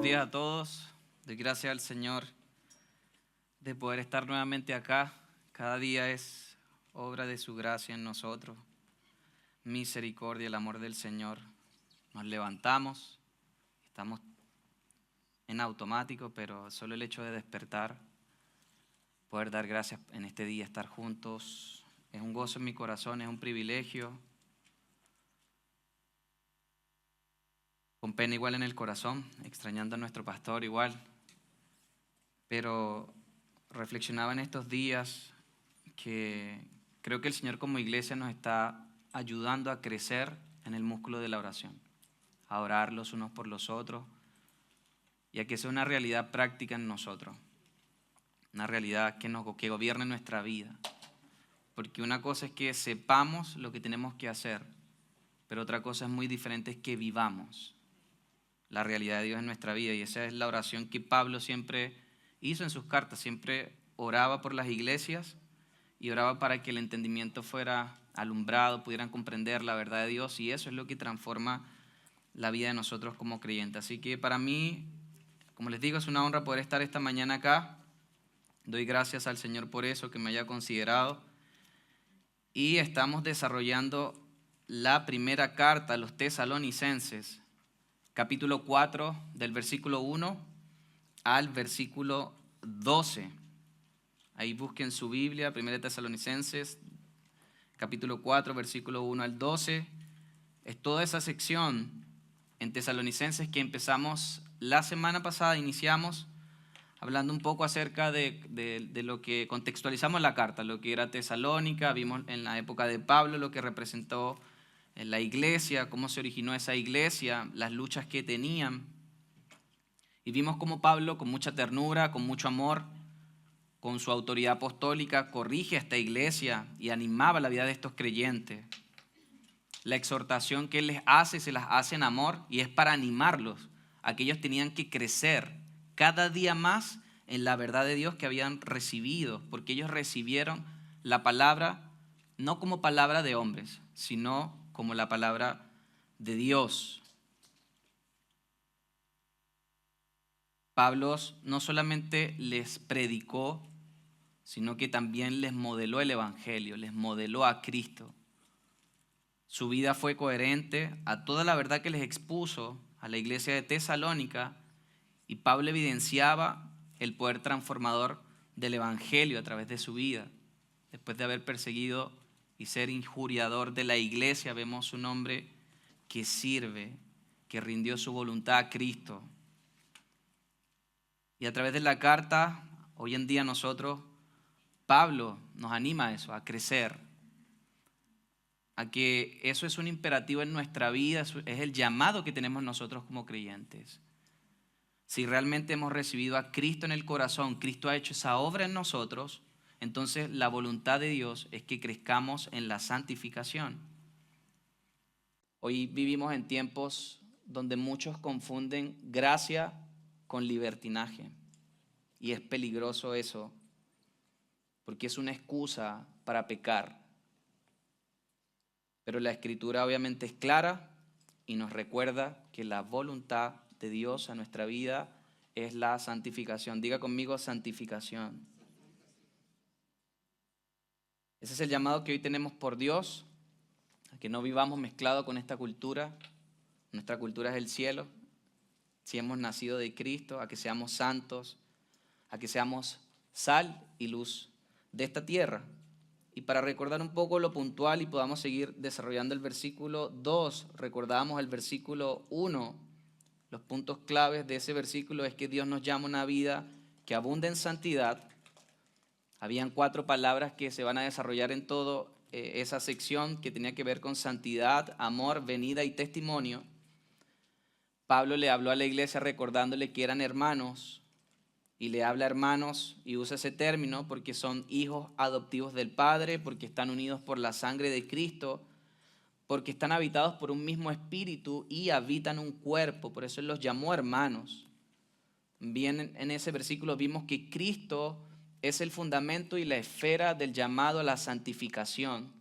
días a todos. Doy gracias al Señor de poder estar nuevamente acá. Cada día es obra de su gracia en nosotros. Misericordia, el amor del Señor. Nos levantamos, estamos en automático, pero solo el hecho de despertar, poder dar gracias en este día, estar juntos, es un gozo en mi corazón, es un privilegio. Con pena igual en el corazón, extrañando a nuestro pastor igual. Pero reflexionaba en estos días que creo que el Señor como iglesia nos está ayudando a crecer en el músculo de la oración, a orar los unos por los otros y a que sea una realidad práctica en nosotros, una realidad que gobierne nuestra vida. Porque una cosa es que sepamos lo que tenemos que hacer, pero otra cosa es muy diferente, es que vivamos la realidad de Dios en nuestra vida. Y esa es la oración que Pablo siempre hizo en sus cartas. Siempre oraba por las iglesias y oraba para que el entendimiento fuera alumbrado, pudieran comprender la verdad de Dios, y eso es lo que transforma la vida de nosotros como creyentes. Así que para mí, como les digo, es una honra poder estar esta mañana acá. Doy gracias al Señor por eso, que me haya considerado. Y estamos desarrollando la primera carta a los tesalonicenses, capítulo 4, del versículo 1 al versículo 12. Ahí busquen su Biblia, 1 Tesalonicenses, capítulo 4, versículo 1 al 12. Es toda esa sección en Tesalonicenses que empezamos la semana pasada, iniciamos hablando un poco acerca de lo que contextualizamos la carta, lo que era Tesalónica, vimos en la época de Pablo lo que representó en la iglesia, cómo se originó esa iglesia, las luchas que tenían. Y vimos cómo Pablo, con mucha ternura, con mucho amor, con su autoridad apostólica, corrige a esta iglesia y animaba la vida de estos creyentes. La exhortación que él les hace, se las hace en amor y es para animarlos a que ellos tenían que crecer cada día más en la verdad de Dios que habían recibido, porque ellos recibieron la palabra no como palabra de hombres, sino como la palabra de Dios. Pablo no solamente les predicó, sino que también les modeló el evangelio, les modeló a Cristo. Su vida fue coherente a toda la verdad que les expuso a la iglesia de Tesalónica, y Pablo evidenciaba el poder transformador del evangelio a través de su vida. Después de haber perseguido y ser injuriador de la iglesia, vemos un hombre que sirve, que rindió su voluntad a Cristo. Y a través de la carta, hoy en día nosotros, Pablo nos anima a eso, a crecer, a que eso es un imperativo en nuestra vida, es el llamado que tenemos nosotros como creyentes. Si realmente hemos recibido a Cristo en el corazón, Cristo ha hecho esa obra en nosotros, entonces la voluntad de Dios es que crezcamos en la santificación. Hoy vivimos en tiempos donde muchos confunden gracia con libertinaje, y es peligroso eso, porque es una excusa para pecar. Pero la Escritura obviamente es clara y nos recuerda que la voluntad de Dios a nuestra vida es la santificación. Diga conmigo, santificación. Ese es el llamado que hoy tenemos por Dios, a que no vivamos mezclado con esta cultura. Nuestra cultura es el cielo. Si hemos nacido de Cristo, a que seamos santos, a que seamos sal y luz de esta tierra. Y para recordar un poco lo puntual y podamos seguir desarrollando el versículo 2, recordábamos el versículo 1. Los puntos claves de ese versículo es que Dios nos llama a una vida que abunda en santidad. Habían 4 palabras que se van a desarrollar en toda esa sección que tenía que ver con santidad, amor, venida y testimonio. Pablo le habló a la iglesia recordándole que eran hermanos, y le habla hermanos y usa ese término porque son hijos adoptivos del Padre, porque están unidos por la sangre de Cristo, porque están habitados por un mismo espíritu y habitan un cuerpo. Por eso Él los llamó hermanos. Bien, en ese versículo vimos que Cristo es el fundamento y la esfera del llamado a la santificación,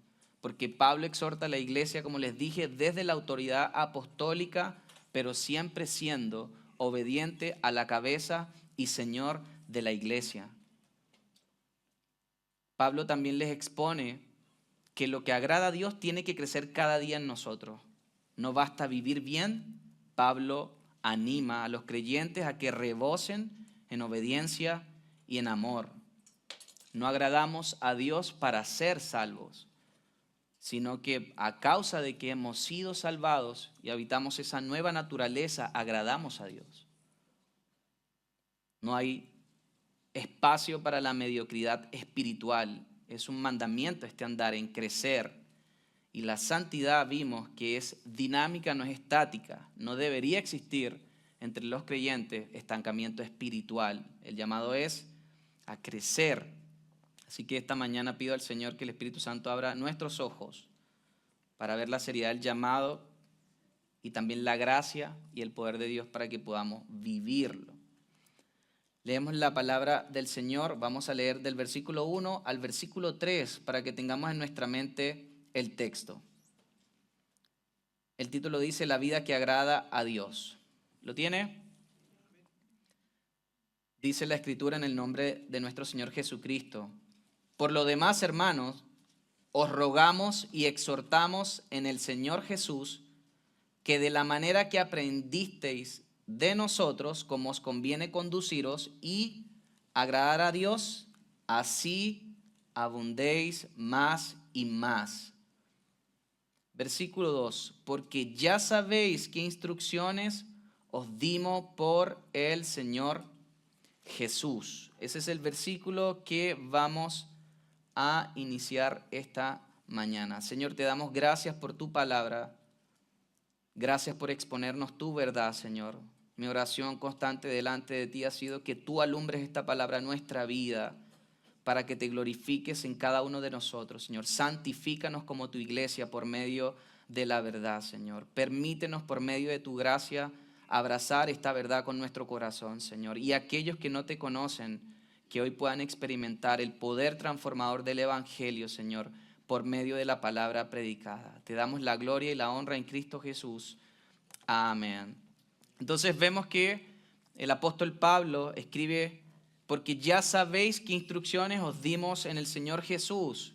porque Pablo exhorta a la iglesia, como les dije, desde la autoridad apostólica, pero siempre siendo obediente a la cabeza y Señor de la iglesia. Pablo también les expone que lo que agrada a Dios tiene que crecer cada día en nosotros. No basta vivir bien. Pablo anima a los creyentes a que rebosen en obediencia y en amor. No agradamos a Dios para ser salvos, sino que a causa de que hemos sido salvados y habitamos esa nueva naturaleza, agradamos a Dios. No hay espacio para la mediocridad espiritual. Es un mandamiento este andar en crecer. Y la santidad vimos que es dinámica, no es estática. No debería existir entre los creyentes estancamiento espiritual. El llamado es a crecer. Así que esta mañana pido al Señor que el Espíritu Santo abra nuestros ojos para ver la seriedad del llamado y también la gracia y el poder de Dios para que podamos vivirlo. Leemos la palabra del Señor. Vamos a leer del versículo 1 al versículo 3 para que tengamos en nuestra mente el texto. El título dice: La vida que agrada a Dios. ¿Lo tiene? Dice la Escritura en el nombre de nuestro Señor Jesucristo: Por lo demás, hermanos, os rogamos y exhortamos en el Señor Jesús que de la manera que aprendisteis de nosotros, como os conviene conduciros y agradar a Dios, así abundéis más y más. Versículo 2: Porque ya sabéis qué instrucciones os dimos por el Señor Jesús. Ese es el versículo que vamos a iniciar esta mañana. Señor, te damos gracias por tu palabra. Gracias por exponernos tu verdad, Señor. Mi oración constante delante de ti ha sido que tú alumbres esta palabra en nuestra vida para que te glorifiques en cada uno de nosotros, Señor. Santifícanos como tu iglesia por medio de la verdad, Señor. Permítenos por medio de tu gracia abrazar esta verdad con nuestro corazón, Señor. Y aquellos que no te conocen, que hoy puedan experimentar el poder transformador del Evangelio, Señor, por medio de la palabra predicada. Te damos la gloria y la honra en Cristo Jesús. Amén. Entonces vemos que el apóstol Pablo escribe: porque ya sabéis qué instrucciones os dimos en el Señor Jesús.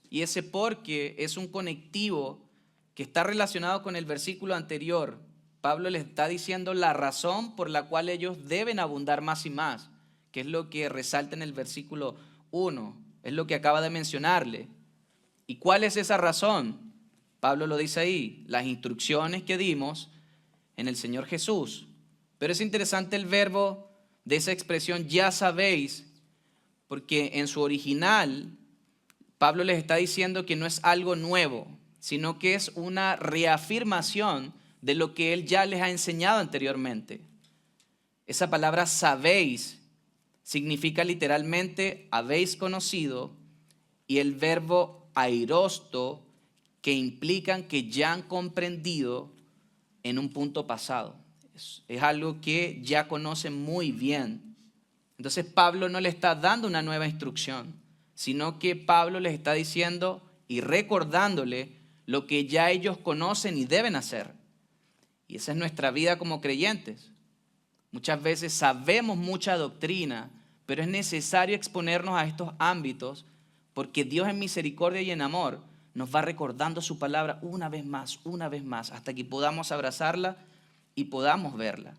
Y ese porque es un conectivo que está relacionado con el versículo anterior. Pablo les está diciendo la razón por la cual ellos deben abundar más y más, que es lo que resalta en el versículo 1, es lo que acaba de mencionarle. ¿Y cuál es esa razón? Pablo lo dice ahí: las instrucciones que dimos en el Señor Jesús. Pero es interesante el verbo de esa expresión, ya sabéis, porque en su original Pablo les está diciendo que no es algo nuevo, sino que es una reafirmación de lo que él ya les ha enseñado anteriormente. Esa palabra sabéis significa literalmente habéis conocido, y el verbo airosto, que implican que ya han comprendido en un punto pasado. Es algo que ya conocen muy bien. Entonces Pablo no le está dando una nueva instrucción, sino que Pablo les está diciendo y recordándole lo que ya ellos conocen y deben hacer. Y esa es nuestra vida como creyentes. Muchas veces sabemos mucha doctrina, pero es necesario exponernos a estos ámbitos porque Dios en misericordia y en amor nos va recordando su palabra una vez más, hasta que podamos abrazarla y podamos verla.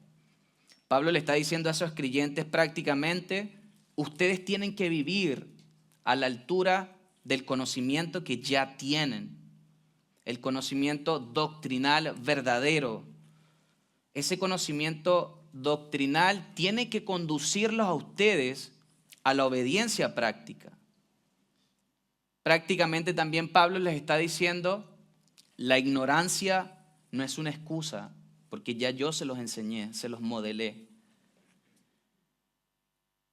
Pablo le está diciendo a esos creyentes prácticamente: ustedes tienen que vivir a la altura del conocimiento que ya tienen, el conocimiento doctrinal verdadero. Ese conocimiento doctrinal tiene que conducirlos a ustedes a la obediencia práctica. Prácticamente también Pablo les está diciendo: la ignorancia no es una excusa, porque ya yo se los enseñé, se los modelé.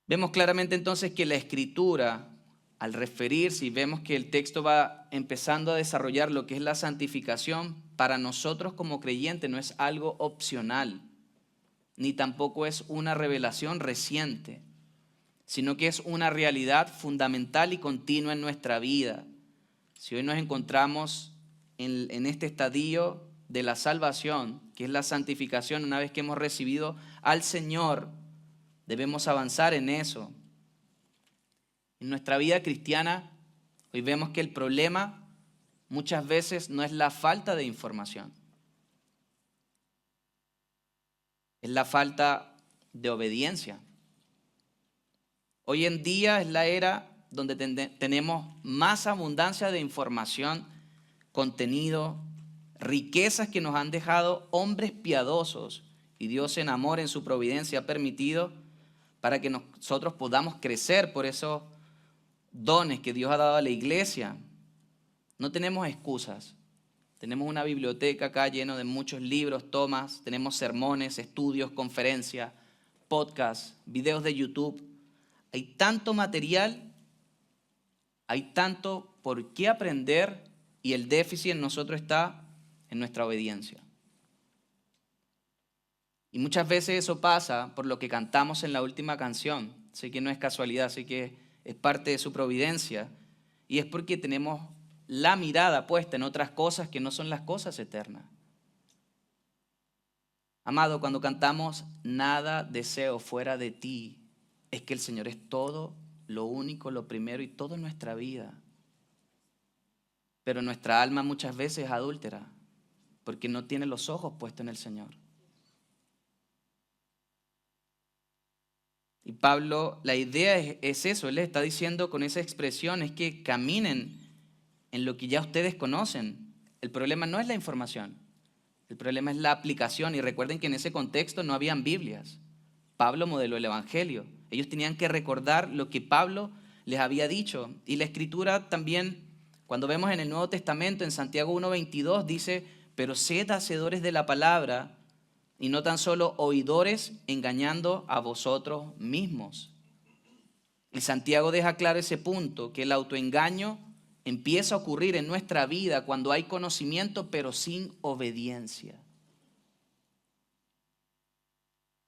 Vemos claramente entonces que la Escritura, al referirse, y vemos que el texto va empezando a desarrollar lo que es la santificación, para nosotros como creyentes no es algo opcional, ni tampoco es una revelación reciente, sino que es una realidad fundamental y continua en nuestra vida. Si hoy nos encontramos en este estadio de la salvación, que es la santificación, una vez que hemos recibido al Señor, debemos avanzar en eso. En nuestra vida cristiana, hoy vemos que el problema muchas veces no es la falta de información, es la falta de obediencia. Hoy en día es la era donde tenemos más abundancia de información, contenido, riquezas que nos han dejado hombres piadosos, y Dios en amor, en su providencia, ha permitido para que nosotros podamos crecer por esos dones que Dios ha dado a la iglesia. No tenemos excusas. Tenemos una biblioteca acá llena de muchos libros, tomas, tenemos sermones, estudios, conferencias, podcasts, videos de YouTube. Hay tanto material, hay tanto por qué aprender, y el déficit en nosotros está en nuestra obediencia. Y muchas veces eso pasa por lo que cantamos en la última canción. Sé que no es casualidad, sé que es parte de su providencia, y es porque tenemos la mirada puesta en otras cosas que no son las cosas eternas. Amado, cuando cantamos nada deseo fuera de ti, es que el Señor es todo, lo único, lo primero y todo en nuestra vida. Pero nuestra alma muchas veces es adúltera porque no tiene los ojos puestos en el Señor. Y Pablo, la idea es eso, él les está diciendo con esa expresión, es que caminen en lo que ya ustedes conocen. El problema no es la información, el problema es la aplicación. Y recuerden que en ese contexto no habían Biblias. Pablo modeló el Evangelio. Ellos tenían que recordar lo que Pablo les había dicho. Y la Escritura también, cuando vemos en el Nuevo Testamento, en Santiago 1:22, dice: pero sed hacedores de la palabra y no tan solo oidores, engañando a vosotros mismos. Y Santiago deja claro ese punto, que el autoengaño empieza a ocurrir en nuestra vida cuando hay conocimiento pero sin obediencia.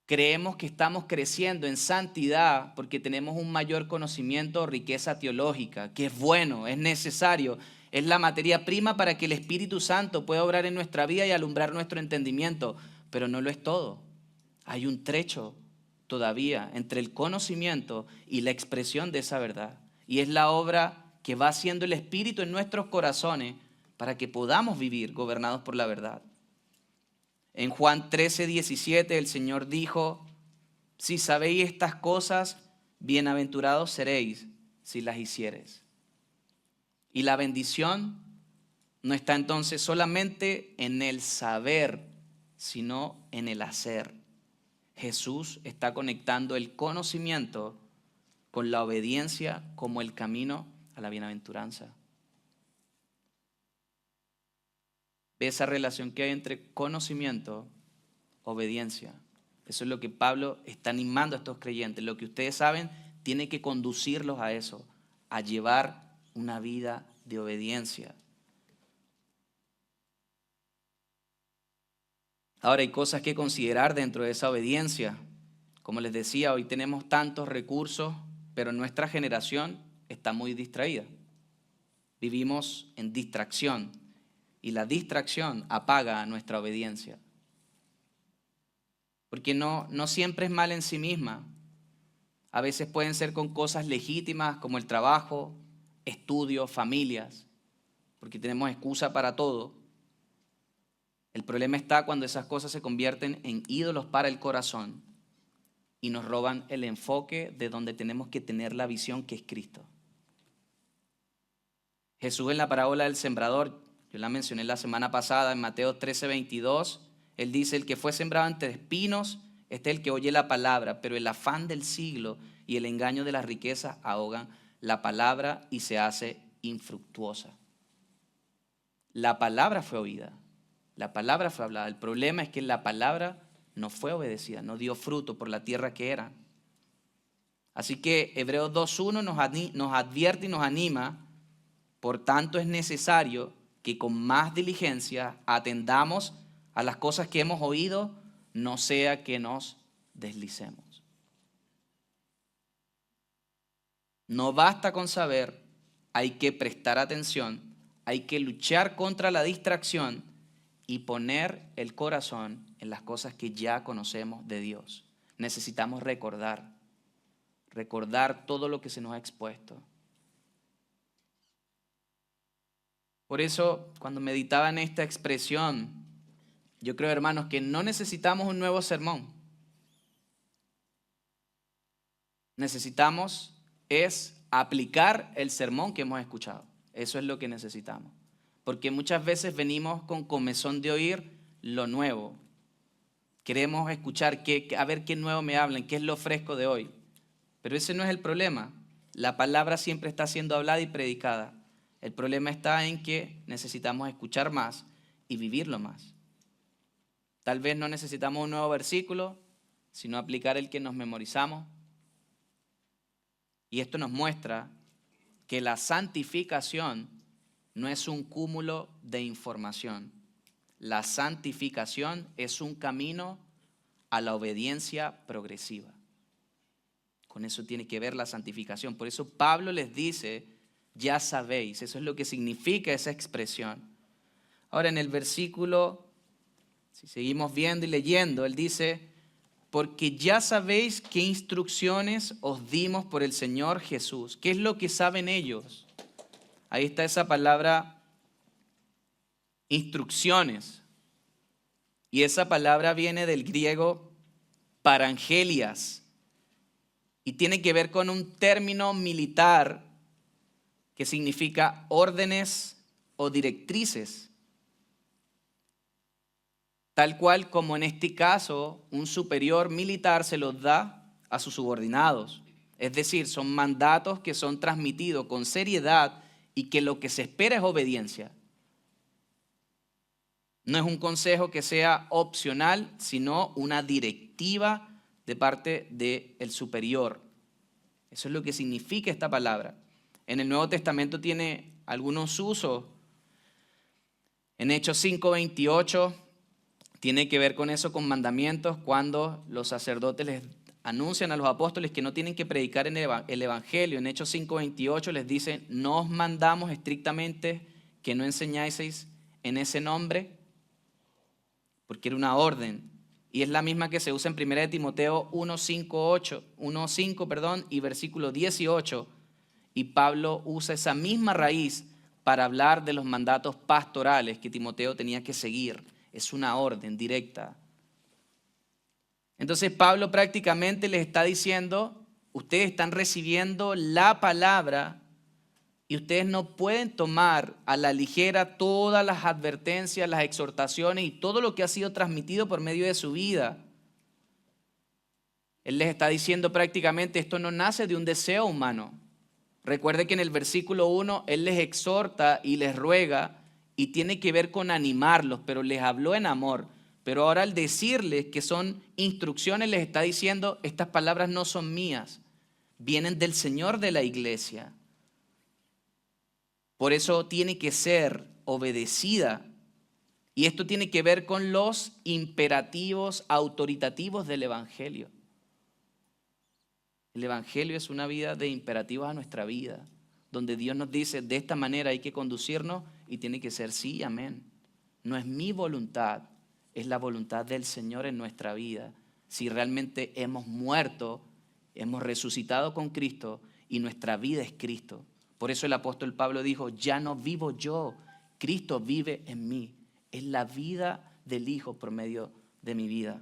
Creemos que estamos creciendo en santidad porque tenemos un mayor conocimiento o riqueza teológica, que es bueno, es necesario, es la materia prima para que el Espíritu Santo pueda obrar en nuestra vida y alumbrar nuestro entendimiento, pero no lo es todo. Hay un trecho todavía entre el conocimiento y la expresión de esa verdad, y es la obra que va haciendo el Espíritu en nuestros corazones para que podamos vivir gobernados por la verdad. En Juan 13:17 el Señor dijo: si sabéis estas cosas, bienaventurados seréis si las hiciereis. Y la bendición no está entonces solamente en el saber, sino en el hacer. Jesús está conectando el conocimiento con la obediencia como el camino a la bienaventuranza. Ve esa relación que hay entre conocimiento, obediencia. Eso es lo que Pablo está animando a estos creyentes. Lo que ustedes saben tiene que conducirlos a eso, a llevar una vida de obediencia. Ahora, hay cosas que considerar dentro de esa obediencia. Como les decía, hoy tenemos tantos recursos, pero nuestra generación está muy distraída. Vivimos en distracción y la distracción apaga nuestra obediencia. Porque no siempre es mal en sí misma. A veces pueden ser con cosas legítimas como el trabajo, estudios, familias, porque tenemos excusa para todo. El problema está cuando esas cosas se convierten en ídolos para el corazón y nos roban el enfoque de donde tenemos que tener la visión, que es Cristo. Jesús, en la parábola del sembrador, yo la mencioné la semana pasada en Mateo 13:22, él dice: el que fue sembrado entre espinos, este es el que oye la palabra, pero el afán del siglo y el engaño de las riquezas ahogan la palabra y se hace infructuosa. La palabra fue oída, la palabra fue hablada. El problema es que la palabra no fue obedecida, no dio fruto por la tierra que era. Así que Hebreos 2:1 nos advierte y nos anima: por tanto es necesario que con más diligencia atendamos a las cosas que hemos oído, no sea que nos deslicemos. No basta con saber, hay que prestar atención, hay que luchar contra la distracción y poner el corazón en las cosas que ya conocemos de Dios. Necesitamos recordar todo lo que se nos ha expuesto. Por eso, cuando meditaba en esta expresión, yo creo, hermanos, que no necesitamos un nuevo sermón. Necesitamos es aplicar el sermón que hemos escuchado. Eso es lo que necesitamos. Porque muchas veces venimos con comezón de oír lo nuevo. Queremos escuchar a ver qué nuevo me hablan, qué es lo fresco de hoy. Pero ese no es el problema. La palabra siempre está siendo hablada y predicada. El problema está en que necesitamos escuchar más y vivirlo más. Tal vez no necesitamos un nuevo versículo, sino aplicar el que nos memorizamos. Y esto nos muestra que la santificación no es un cúmulo de información. La santificación es un camino a la obediencia progresiva. Con eso tiene que ver la santificación. Por eso Pablo les dice, ya sabéis, eso es lo que significa esa expresión. Ahora en el versículo, si seguimos viendo y leyendo, él dice, porque ya sabéis qué instrucciones os dimos por el Señor Jesús. ¿Qué es lo que saben ellos? Ahí está esa palabra, instrucciones. Y esa palabra viene del griego parangelias. Y tiene que ver con un término militar que significa órdenes o directrices. Tal cual como en este caso un superior militar se los da a sus subordinados. Es decir, son mandatos que son transmitidos con seriedad y que lo que se espera es obediencia. No es un consejo que sea opcional, sino una directiva de parte del superior. Eso es lo que significa esta palabra. En el Nuevo Testamento tiene algunos usos. En Hechos 5:28 tiene que ver con eso, con mandamientos, cuando los sacerdotes les anuncian a los apóstoles que no tienen que predicar en el Evangelio. En Hechos 5:28 les dicen, no os mandamos estrictamente que no enseñáis en ese nombre, porque era una orden. Y es la misma que se usa en 1 Timoteo 1:5 y versículo 18. Y Pablo usa esa misma raíz para hablar de los mandatos pastorales que Timoteo tenía que seguir. Es una orden directa. Entonces Pablo prácticamente les está diciendo, ustedes están recibiendo la palabra y ustedes no pueden tomar a la ligera todas las advertencias, las exhortaciones y todo lo que ha sido transmitido por medio de su vida. Él les está diciendo prácticamente, esto no nace de un deseo humano. Recuerde que en el versículo 1 él les exhorta y les ruega y tiene que ver con animarlos, pero les habló en amor. Pero ahora al decirles que son instrucciones, les está diciendo, estas palabras no son mías, vienen del Señor de la iglesia. Por eso tiene que ser obedecida. Y esto tiene que ver con los imperativos autoritativos del Evangelio. El Evangelio es una vida de imperativos a nuestra vida, donde Dios nos dice, de esta manera hay que conducirnos y tiene que ser sí, amén. No es mi voluntad, es la voluntad del Señor en nuestra vida. Si realmente hemos muerto, hemos resucitado con Cristo y nuestra vida es Cristo. Por eso el apóstol Pablo dijo, ya no vivo yo, Cristo vive en mí. Es la vida del Hijo por medio de mi vida.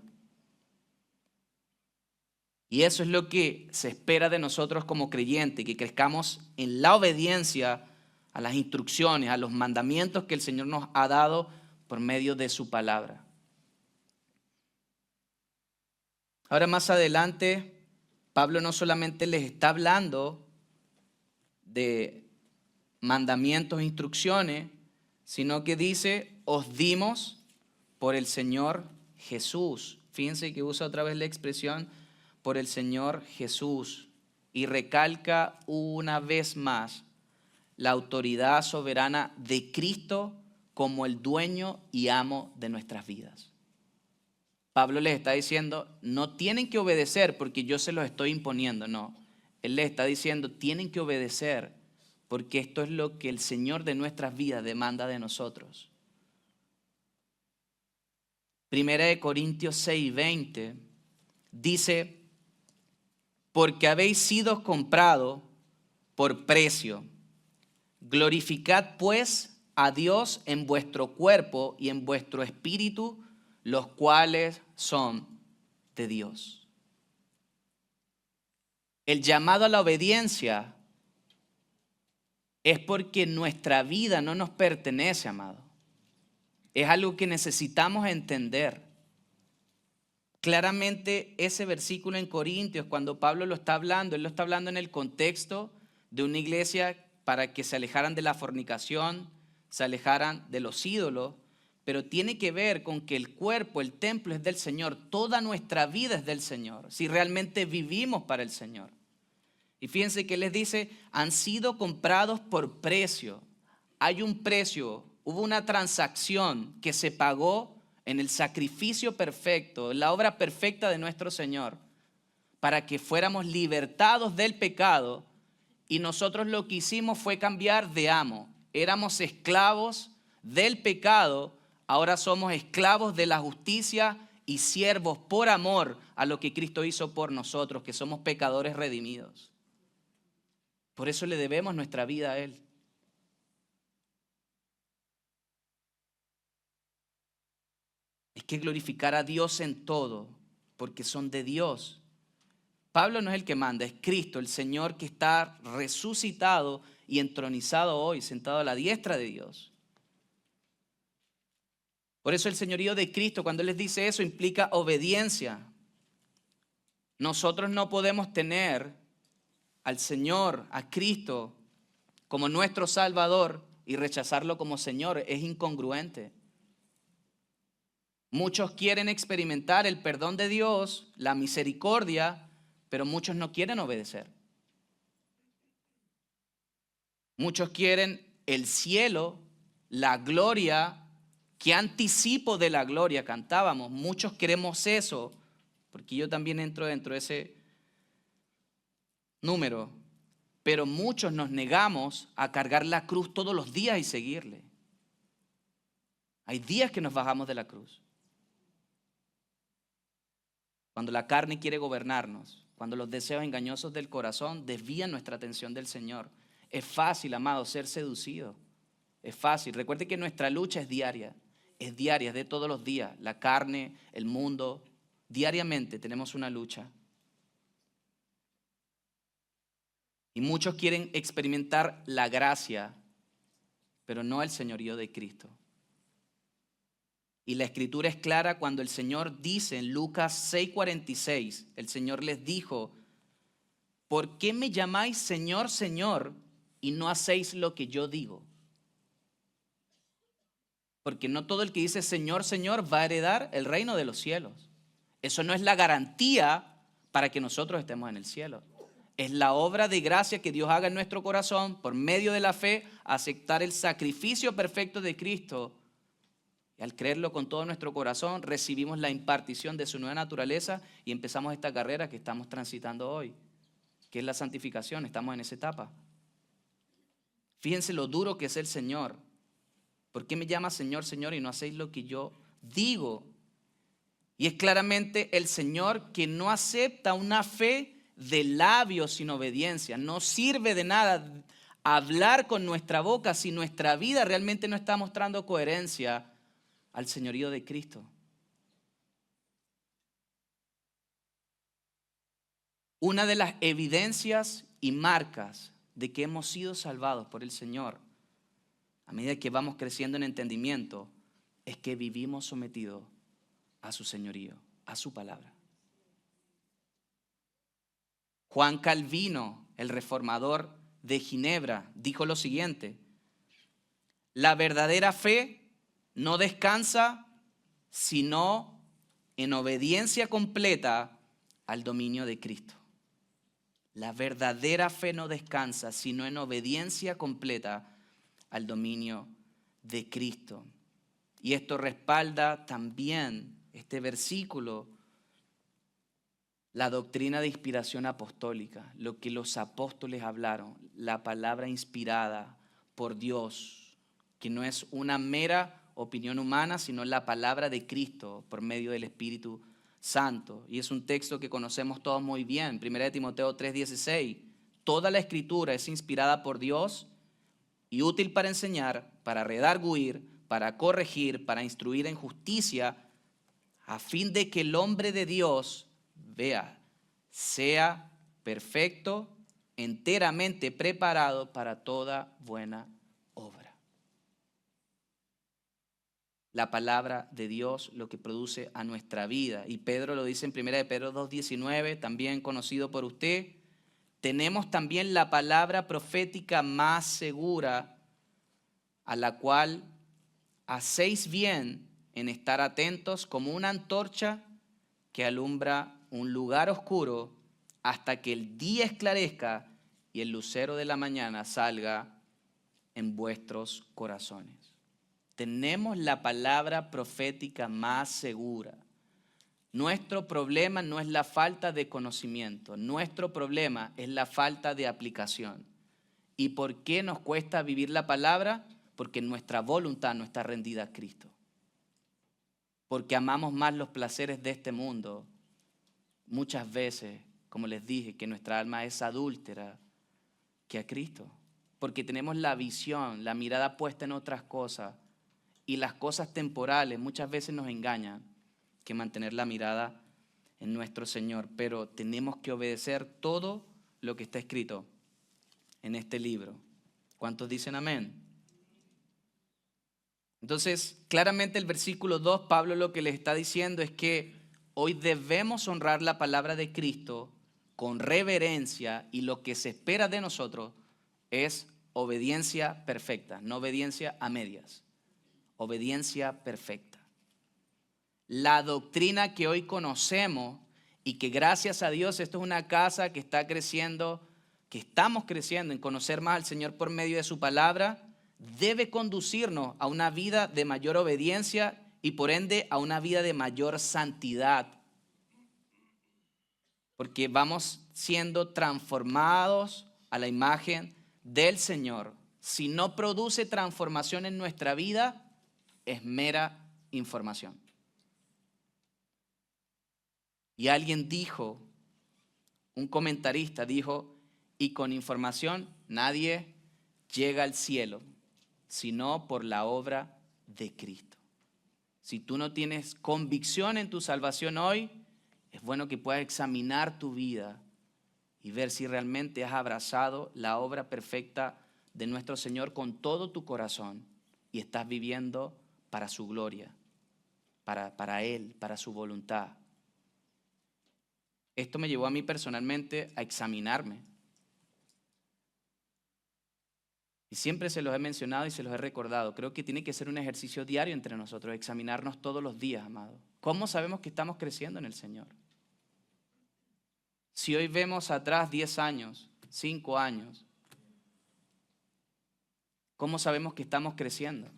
Y eso es lo que se espera de nosotros como creyentes, que crezcamos en la obediencia a las instrucciones, a los mandamientos que el Señor nos ha dado por medio de su palabra. Ahora más adelante, Pablo no solamente les está hablando de mandamientos e instrucciones, sino que dice, os dimos por el Señor Jesús. Fíjense que usa otra vez la expresión por el Señor Jesús y recalca una vez más la autoridad soberana de Cristo como el dueño y amo de nuestras vidas. Pablo les está diciendo, no tienen que obedecer porque yo se los estoy imponiendo, no. Él les está diciendo, tienen que obedecer porque esto es lo que el Señor de nuestras vidas demanda de nosotros. Primera de Corintios 6:20 dice, porque habéis sido comprado por precio. Glorificad pues a Dios en vuestro cuerpo y en vuestro espíritu, los cuales son de Dios. El llamado a la obediencia es porque nuestra vida no nos pertenece, amado. Es algo que necesitamos entender. Claramente ese versículo en Corintios, cuando Pablo lo está hablando, él lo está hablando en el contexto de una iglesia para que se alejaran de la fornicación, se alejaran de los ídolos, pero tiene que ver con que el cuerpo, el templo es del Señor, toda nuestra vida es del Señor, si realmente vivimos para el Señor. Y fíjense que les dice, han sido comprados por precio. Hay un precio, hubo una transacción que se pagó en el sacrificio perfecto, en la obra perfecta de nuestro Señor, para que fuéramos libertados del pecado. Y nosotros lo que hicimos fue cambiar de amo. Éramos esclavos del pecado, ahora somos esclavos de la justicia y siervos por amor a lo que Cristo hizo por nosotros, que somos pecadores redimidos. Por eso le debemos nuestra vida a Él. Es que glorificar a Dios en todo, porque son de Dios. Pablo no es el que manda, es Cristo, el Señor que está resucitado y entronizado hoy, sentado a la diestra de Dios. Por eso el señorío de Cristo, cuando Él les dice eso, implica obediencia. Nosotros no podemos tener al Señor, a Cristo, como nuestro Salvador y rechazarlo como Señor. Es incongruente. Muchos quieren experimentar el perdón de Dios, la misericordia, pero muchos no quieren obedecer. Muchos quieren el cielo, la gloria, qué anticipo de la gloria cantábamos. Muchos queremos eso, porque yo también entro dentro de ese número, pero muchos nos negamos a cargar la cruz todos los días y seguirle. Hay días que nos bajamos de la cruz. Cuando la carne quiere gobernarnos, cuando los deseos engañosos del corazón desvían nuestra atención del Señor. Es fácil, amado, ser seducido. Es fácil. Recuerde que nuestra lucha es diaria, es de todos los días. La carne, el mundo, diariamente tenemos una lucha. Y muchos quieren experimentar la gracia, pero no el señorío de Cristo. Y la escritura es clara cuando el Señor dice en Lucas 6:46, el Señor les dijo, ¿por qué me llamáis Señor, Señor, y no hacéis lo que yo digo? Porque no todo el que dice Señor, Señor va a heredar el reino de los cielos. Eso no es la garantía para que nosotros estemos en el cielo. Es la obra de gracia que Dios haga en nuestro corazón por medio de la fe, aceptar el sacrificio perfecto de Cristo. Y al creerlo con todo nuestro corazón, recibimos la impartición de su nueva naturaleza y empezamos esta carrera que estamos transitando hoy, que es la santificación. Estamos en esa etapa. Fíjense lo duro que es el Señor. ¿Por qué me llamas Señor, Señor y no hacéis lo que yo digo? Y es claramente el Señor que no acepta una fe de labios sin obediencia. No sirve de nada hablar con nuestra boca si nuestra vida realmente no está mostrando coherencia al señorío de Cristo. Una de las evidencias y marcas de que hemos sido salvados por el Señor, a medida que vamos creciendo en entendimiento, es que vivimos sometidos a su señorío, a su palabra. Juan Calvino, el reformador de Ginebra, dijo lo siguiente: la verdadera fe no descansa sino en obediencia completa al dominio de Cristo. La verdadera fe no descansa sino en obediencia completa al dominio de Cristo. Y esto respalda también este versículo, la doctrina de inspiración apostólica, lo que los apóstoles hablaron, la palabra inspirada por Dios, que no es una mera opinión humana, sino la palabra de Cristo por medio del Espíritu Santo. Y es un texto que conocemos todos muy bien, 1 Timoteo 3:16. Toda la Escritura es inspirada por Dios y útil para enseñar, para redarguir, para corregir, para instruir en justicia, a fin de que el hombre de Dios, sea perfecto, enteramente preparado para toda buena obra. La palabra de Dios lo que produce a nuestra vida. Y Pedro lo dice en 1 Pedro 2:19, también conocido por usted. Tenemos también la palabra profética más segura, a la cual hacéis bien en estar atentos como una antorcha que alumbra un lugar oscuro hasta que el día esclarezca y el lucero de la mañana salga en vuestros corazones. Tenemos la palabra profética más segura. Nuestro problema no es la falta de conocimiento, nuestro problema es la falta de aplicación. ¿Y por qué nos cuesta vivir la palabra? Porque nuestra voluntad no está rendida a Cristo. Porque amamos más los placeres de este mundo. Muchas veces, como les dije, que nuestra alma es adúltera que a Cristo. Porque tenemos la visión, la mirada puesta en otras cosas. Y las cosas temporales muchas veces nos engañan que mantener la mirada en nuestro Señor. Pero tenemos que obedecer todo lo que está escrito en este libro. ¿Cuántos dicen amén? Entonces, claramente el versículo 2, Pablo lo que les está diciendo es que hoy debemos honrar la palabra de Cristo con reverencia y lo que se espera de nosotros es obediencia perfecta, no obediencia a medias, obediencia perfecta. La doctrina que hoy conocemos y que gracias a Dios esto es una casa que está creciendo, que estamos creciendo en conocer más al Señor por medio de su palabra, debe conducirnos a una vida de mayor obediencia y por ende a una vida de mayor santidad. Porque vamos siendo transformados a la imagen del Señor. Si no produce transformación en nuestra vida, es mera información. Y alguien dijo, un comentarista dijo, y con información nadie llega al cielo, sino por la obra de Cristo. Si tú no tienes convicción en tu salvación hoy, es bueno que puedas examinar tu vida y ver si realmente has abrazado la obra perfecta de nuestro Señor con todo tu corazón y estás viviendo para su gloria, para Él, para su voluntad. Esto me llevó a mí personalmente a examinarme. Y siempre se los he mencionado y se los he recordado. Creo que tiene que ser un ejercicio diario entre nosotros, examinarnos todos los días, amado. ¿Cómo sabemos que estamos creciendo en el Señor? Si hoy vemos atrás 10 años, 5 años, ¿cómo sabemos que estamos creciendo?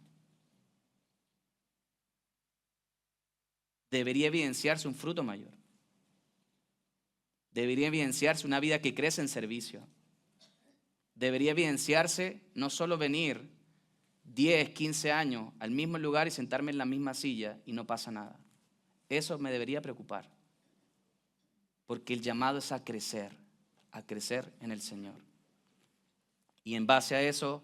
Debería evidenciarse un fruto mayor. Debería evidenciarse una vida que crece en servicio. Debería evidenciarse no solo venir 10, 15 años al mismo lugar y sentarme en la misma silla y no pasa nada. Eso me debería preocupar. Porque el llamado es a crecer en el Señor. Y en base a eso,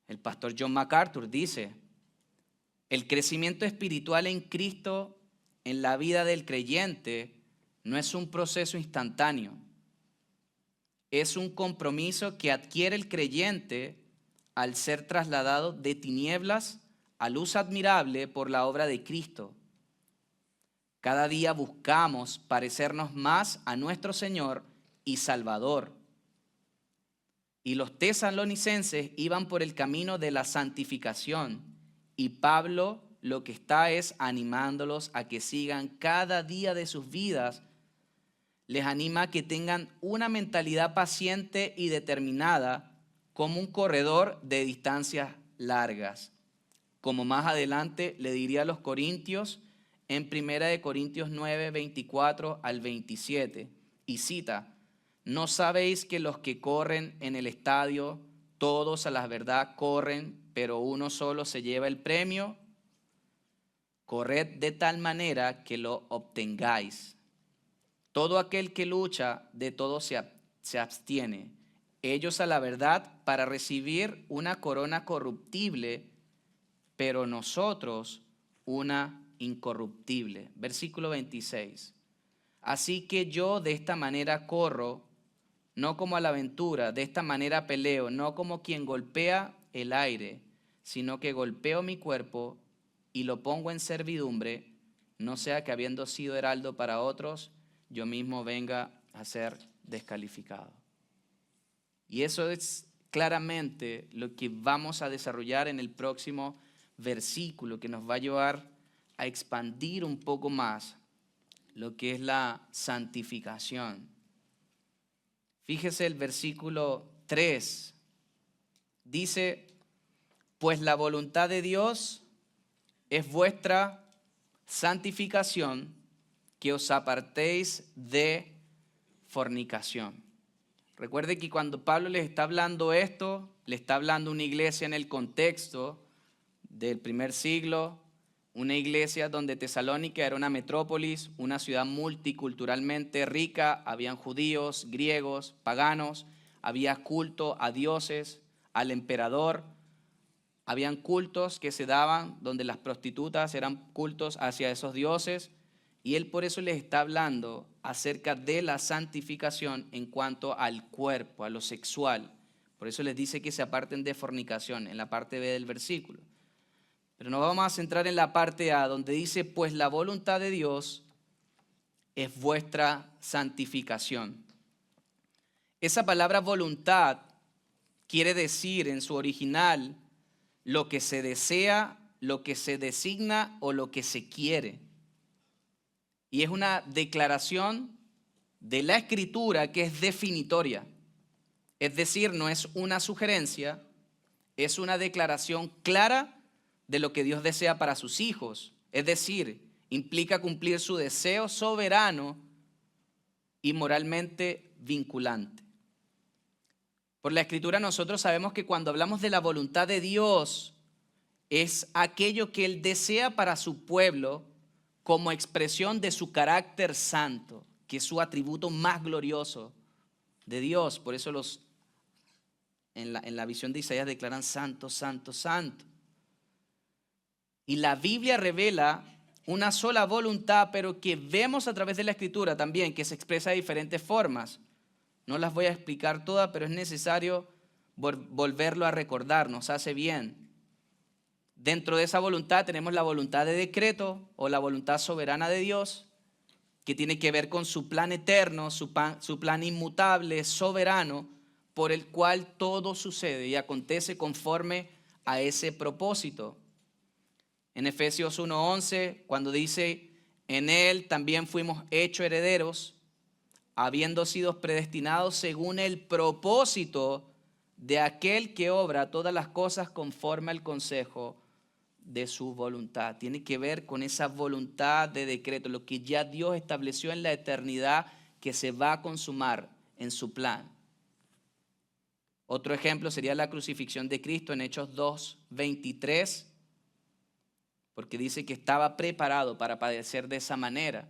el pastor John MacArthur dice, el crecimiento espiritual en Cristo en la vida del creyente no es un proceso instantáneo. Es un compromiso que adquiere el creyente al ser trasladado de tinieblas a luz admirable por la obra de Cristo. Cada día buscamos parecernos más a nuestro Señor y Salvador. Y los tesalonicenses iban por el camino de la santificación. Y Pablo lo que está es animándolos a que sigan cada día de sus vidas. Les anima a que tengan una mentalidad paciente y determinada como un corredor de distancias largas. Como más adelante le diría a los corintios en 1 Corintios 9, 24 al 27. Y cita, ¿no sabéis que los que corren en el estadio, todos a la verdad corren, pero uno solo se lleva el premio. Corred de tal manera que lo obtengáis. Todo aquel que lucha, de todo se abstiene. Ellos a la verdad para recibir una corona corruptible, pero nosotros una incorruptible. Versículo 26. Así que yo de esta manera corro, no como a la aventura, de esta manera peleo, no como quien golpea el aire, sino que golpeo mi cuerpo y lo pongo en servidumbre, no sea que habiendo sido heraldo para otros, yo mismo venga a ser descalificado. Y eso es claramente lo que vamos a desarrollar en el próximo versículo, que nos va a llevar a expandir un poco más lo que es la santificación. Fíjese el versículo 3. Dice, pues la voluntad de Dios es vuestra santificación, que os apartéis de fornicación. Recuerde que cuando Pablo les está hablando esto, le está hablando a una iglesia en el contexto del primer siglo, una iglesia donde Tesalónica era una metrópolis, una ciudad multiculturalmente rica, habían judíos, griegos, paganos, había culto a dioses, al emperador, habían cultos que se daban donde las prostitutas eran cultos hacia esos dioses, y él por eso les está hablando acerca de la santificación en cuanto al cuerpo, a lo sexual. Por eso les dice que se aparten de fornicación en la parte B del versículo. Pero nos vamos a centrar en la parte A, donde dice, pues la voluntad de Dios es vuestra santificación. Esa palabra voluntad quiere decir en su original lo que se desea, lo que se designa o lo que se quiere. Y es una declaración de la Escritura que es definitoria. Es decir, no es una sugerencia, es una declaración clara de lo que Dios desea para sus hijos. Es decir, implica cumplir su deseo soberano y moralmente vinculante. Por la Escritura nosotros sabemos que cuando hablamos de la voluntad de Dios, es aquello que Él desea para su pueblo como expresión de su carácter santo, que es su atributo más glorioso de Dios. Por eso en la visión de Isaías declaran santo, santo, santo. Y la Biblia revela una sola voluntad, pero que vemos a través de la Escritura también, que se expresa de diferentes formas. No las voy a explicar todas, pero es necesario volverlo a recordar, nos hace bien. Dentro de esa voluntad tenemos la voluntad de decreto o la voluntad soberana de Dios, que tiene que ver con su plan eterno, su plan inmutable, soberano, por el cual todo sucede y acontece conforme a ese propósito. En Efesios 1:11, cuando dice, en Él también fuimos hechos herederos, habiendo sido predestinados según el propósito de aquel que obra todas las cosas conforme al consejo de su voluntad. Tiene que ver con esa voluntad de decreto, lo que ya Dios estableció en la eternidad que se va a consumar en su plan. Otro ejemplo sería la crucifixión de Cristo en Hechos 2:23, porque dice que estaba preparado para padecer de esa manera.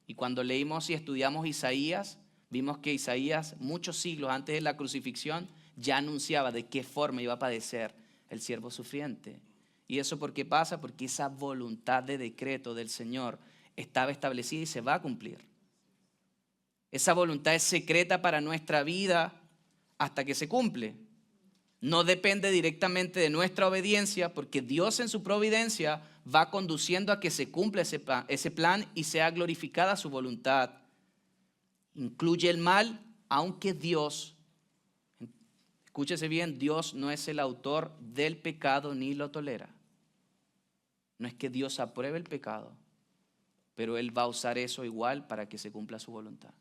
Y cuando leímos y estudiamos Isaías, vimos que Isaías, muchos siglos antes de la crucifixión, ya anunciaba de qué forma iba a padecer el siervo sufriente. ¿Y eso por qué pasa? Porque esa voluntad de decreto del Señor estaba establecida y se va a cumplir. Esa voluntad es secreta para nuestra vida hasta que se cumple. No depende directamente de nuestra obediencia, porque Dios en su providencia va conduciendo a que se cumpla ese plan y sea glorificada su voluntad. Incluye el mal, aunque Dios, escúchese bien, Dios no es el autor del pecado ni lo tolera. No es que Dios apruebe el pecado, pero Él va a usar eso igual para que se cumpla su voluntad.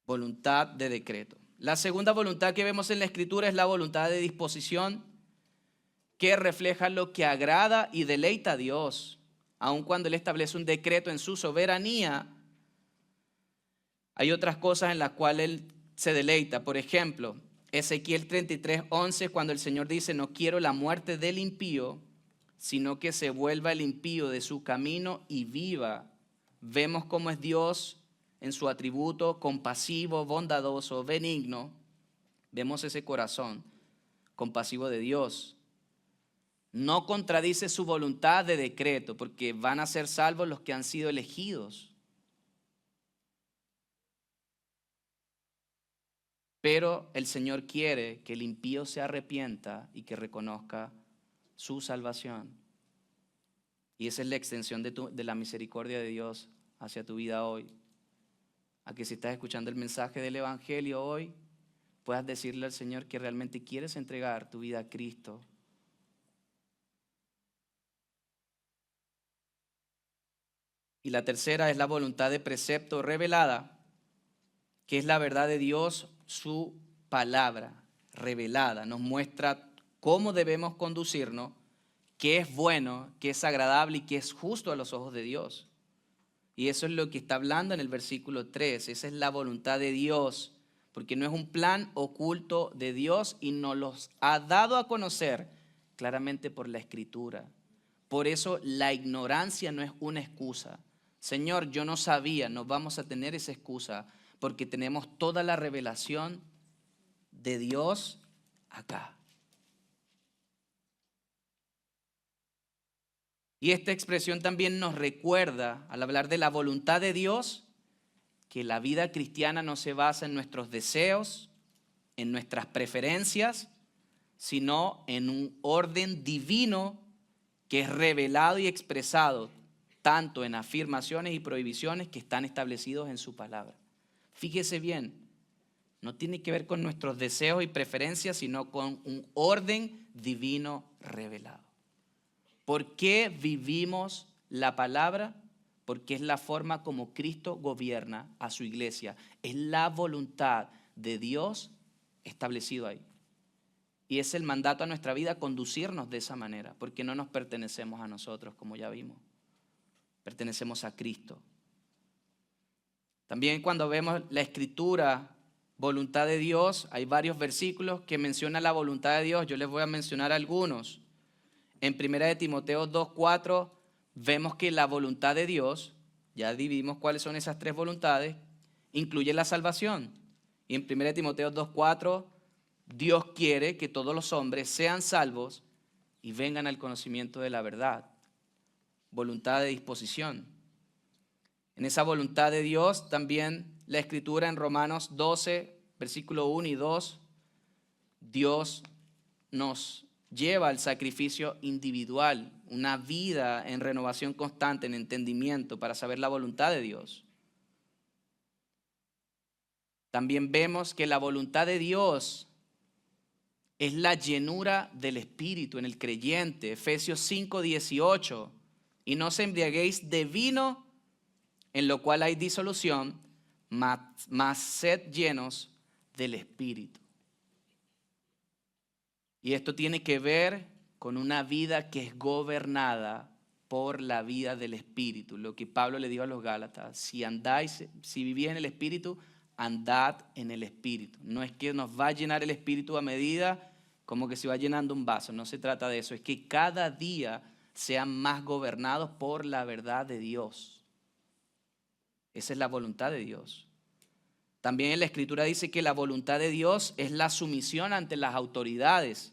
Voluntad de decreto. La segunda voluntad que vemos en la Escritura es la voluntad de disposición, que refleja lo que agrada y deleita a Dios. Aun cuando Él establece un decreto en su soberanía, hay otras cosas en las cuales Él se deleita. Por ejemplo, Ezequiel 33:11, cuando el Señor dice, no quiero la muerte del impío, sino que se vuelva el impío de su camino y viva. Vemos cómo es Dios en su atributo compasivo, bondadoso, benigno. Vemos ese corazón compasivo de Dios. No contradice su voluntad de decreto, porque van a ser salvos los que han sido elegidos. Pero el Señor quiere que el impío se arrepienta y que reconozca su salvación. Y esa es la extensión de la misericordia de Dios hacia tu vida hoy. A que si estás escuchando el mensaje del Evangelio hoy, puedas decirle al Señor que realmente quieres entregar tu vida a Cristo. Y la tercera es la voluntad de precepto revelada, que es la verdad de Dios, su palabra revelada. Nos muestra cómo debemos conducirnos, qué es bueno, qué es agradable y qué es justo a los ojos de Dios. Y eso es lo que está hablando en el versículo 3. Esa es la voluntad de Dios, porque no es un plan oculto de Dios y nos los ha dado a conocer claramente por la Escritura. Por eso la ignorancia no es una excusa. Señor, yo no sabía, no vamos a tener esa excusa, porque tenemos toda la revelación de Dios acá. Y esta expresión también nos recuerda, al hablar de la voluntad de Dios, que la vida cristiana no se basa en nuestros deseos, en nuestras preferencias, sino en un orden divino que es revelado y expresado tanto en afirmaciones y prohibiciones que están establecidos en su palabra. Fíjese bien, no tiene que ver con nuestros deseos y preferencias, sino con un orden divino revelado. ¿Por qué vivimos la palabra? Porque es la forma como Cristo gobierna a su iglesia. Es la voluntad de Dios establecido ahí. Y es el mandato a nuestra vida conducirnos de esa manera, porque no nos pertenecemos a nosotros, como ya vimos. Pertenecemos a Cristo. También cuando vemos la escritura, voluntad de Dios, hay varios versículos que mencionan la voluntad de Dios. Yo les voy a mencionar algunos. En 1 Timoteo 2:4 vemos que la voluntad de Dios, ya dividimos cuáles son esas tres voluntades, incluye la salvación. Y en 1 Timoteo 2:4 Dios quiere que todos los hombres sean salvos y vengan al conocimiento de la verdad. Voluntad de disposición. En esa voluntad de Dios también la Escritura en Romanos 12, versículo 1 y 2, Dios nos lleva al sacrificio individual, una vida en renovación constante, en entendimiento, para saber la voluntad de Dios. También vemos que la voluntad de Dios es la llenura del Espíritu en el creyente. Efesios 5:18. Y no os embriaguéis de vino, en lo cual hay disolución, mas sed llenos del Espíritu. Y esto tiene que ver con una vida que es gobernada por la vida del Espíritu. Lo que Pablo le dijo a los Gálatas: si vivís en el Espíritu, andad en el Espíritu. No es que nos va a llenar el Espíritu a medida como que se va llenando un vaso. No se trata de eso. Es que cada día sean más gobernados por la verdad de Dios. Esa es la voluntad de Dios. También en la Escritura dice que la voluntad de Dios es la sumisión ante las autoridades.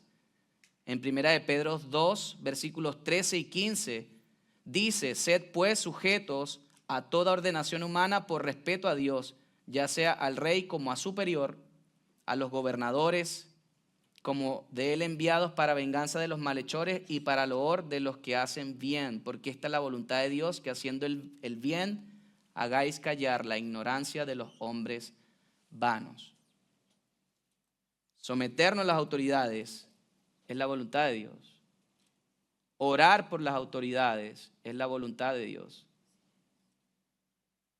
En 1 de Pedro 2, versículos 13 y 15, dice: sed pues sujetos a toda ordenación humana por respeto a Dios, ya sea al rey como a superior, a los gobernadores como de él enviados para venganza de los malhechores y para loor de los que hacen bien, porque esta es la voluntad de Dios, que haciendo el bien hagáis callar la ignorancia de los hombres vanos. Someternos a las autoridades es la voluntad de Dios. Orar por las autoridades es la voluntad de Dios.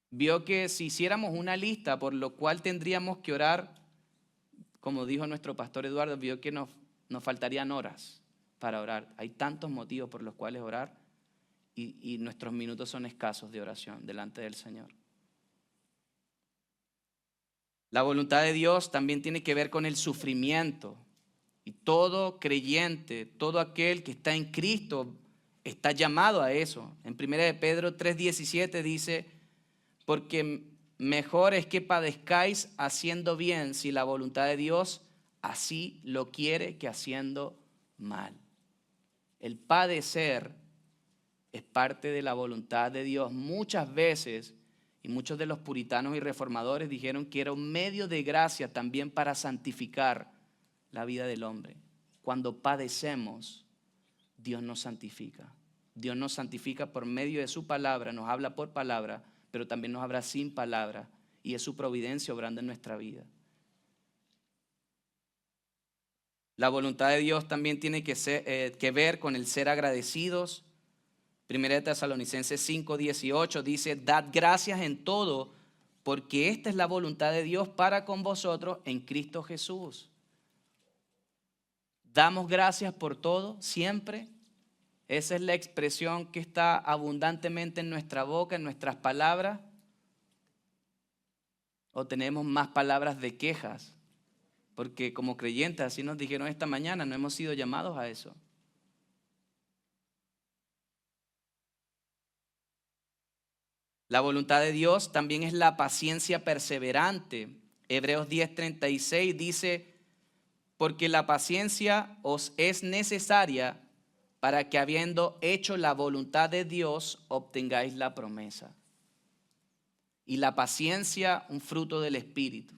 Vio que si hiciéramos una lista por lo cual tendríamos que orar, como dijo nuestro pastor Eduardo, vio que nos faltarían horas para orar. Hay tantos motivos por los cuales orar y nuestros minutos son escasos de oración delante del Señor. La voluntad de Dios también tiene que ver con el sufrimiento. Y todo creyente, todo aquel que está en Cristo, está llamado a eso. En 1 de Pedro 3:17 dice, porque mejor es que padezcáis haciendo bien, si la voluntad de Dios así lo quiere, que haciendo mal. El padecer es parte de la voluntad de Dios. Muchas veces, y muchos de los puritanos y reformadores dijeron que era un medio de gracia también para santificar la vida del hombre. Cuando padecemos, Dios nos santifica. Dios nos santifica por medio de su palabra, nos habla por palabra, pero también nos habla sin palabra, y es su providencia obrando en nuestra vida. La voluntad de Dios también tiene que ver con el ser agradecidos. 1 de Tesalonicenses 5:18 dice, dad gracias en todo, porque esta es la voluntad de Dios para con vosotros en Cristo Jesús. Damos gracias por todo, siempre. Esa es la expresión que está abundantemente en nuestra boca, en nuestras palabras. ¿O tenemos más palabras de quejas? Porque como creyentes, así nos dijeron esta mañana, no hemos sido llamados a eso. La voluntad de Dios también es la paciencia perseverante. Hebreos 10:36 dice, porque la paciencia os es necesaria para que habiendo hecho la voluntad de Dios, obtengáis la promesa. Y la paciencia, un fruto del Espíritu.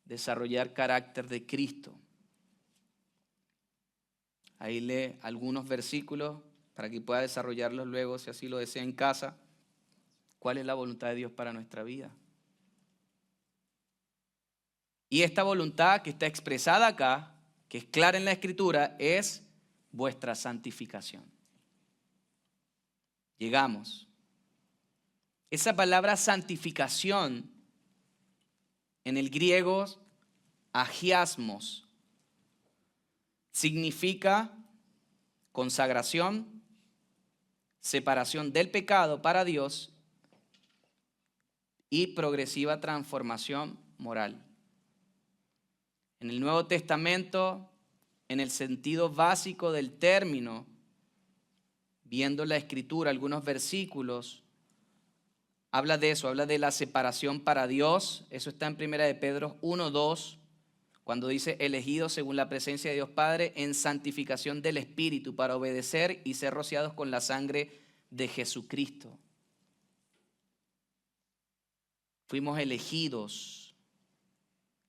Desarrollar carácter de Cristo. Ahí lee algunos versículos para que pueda desarrollarlos luego, si así lo desea en casa. ¿Cuál es la voluntad de Dios para nuestra vida? Y esta voluntad que está expresada acá, que es clara en la Escritura, es vuestra santificación. Llegamos. Esa palabra santificación en el griego, agiasmos, significa consagración, separación del pecado para Dios y progresiva transformación moral. En el Nuevo Testamento, en el sentido básico del término, viendo la Escritura, algunos versículos, habla de eso, habla de la separación para Dios. Eso está en 1 de Pedro 1:2, cuando dice elegidos según la presencia de Dios Padre en santificación del Espíritu para obedecer y ser rociados con la sangre de Jesucristo. Fuimos elegidos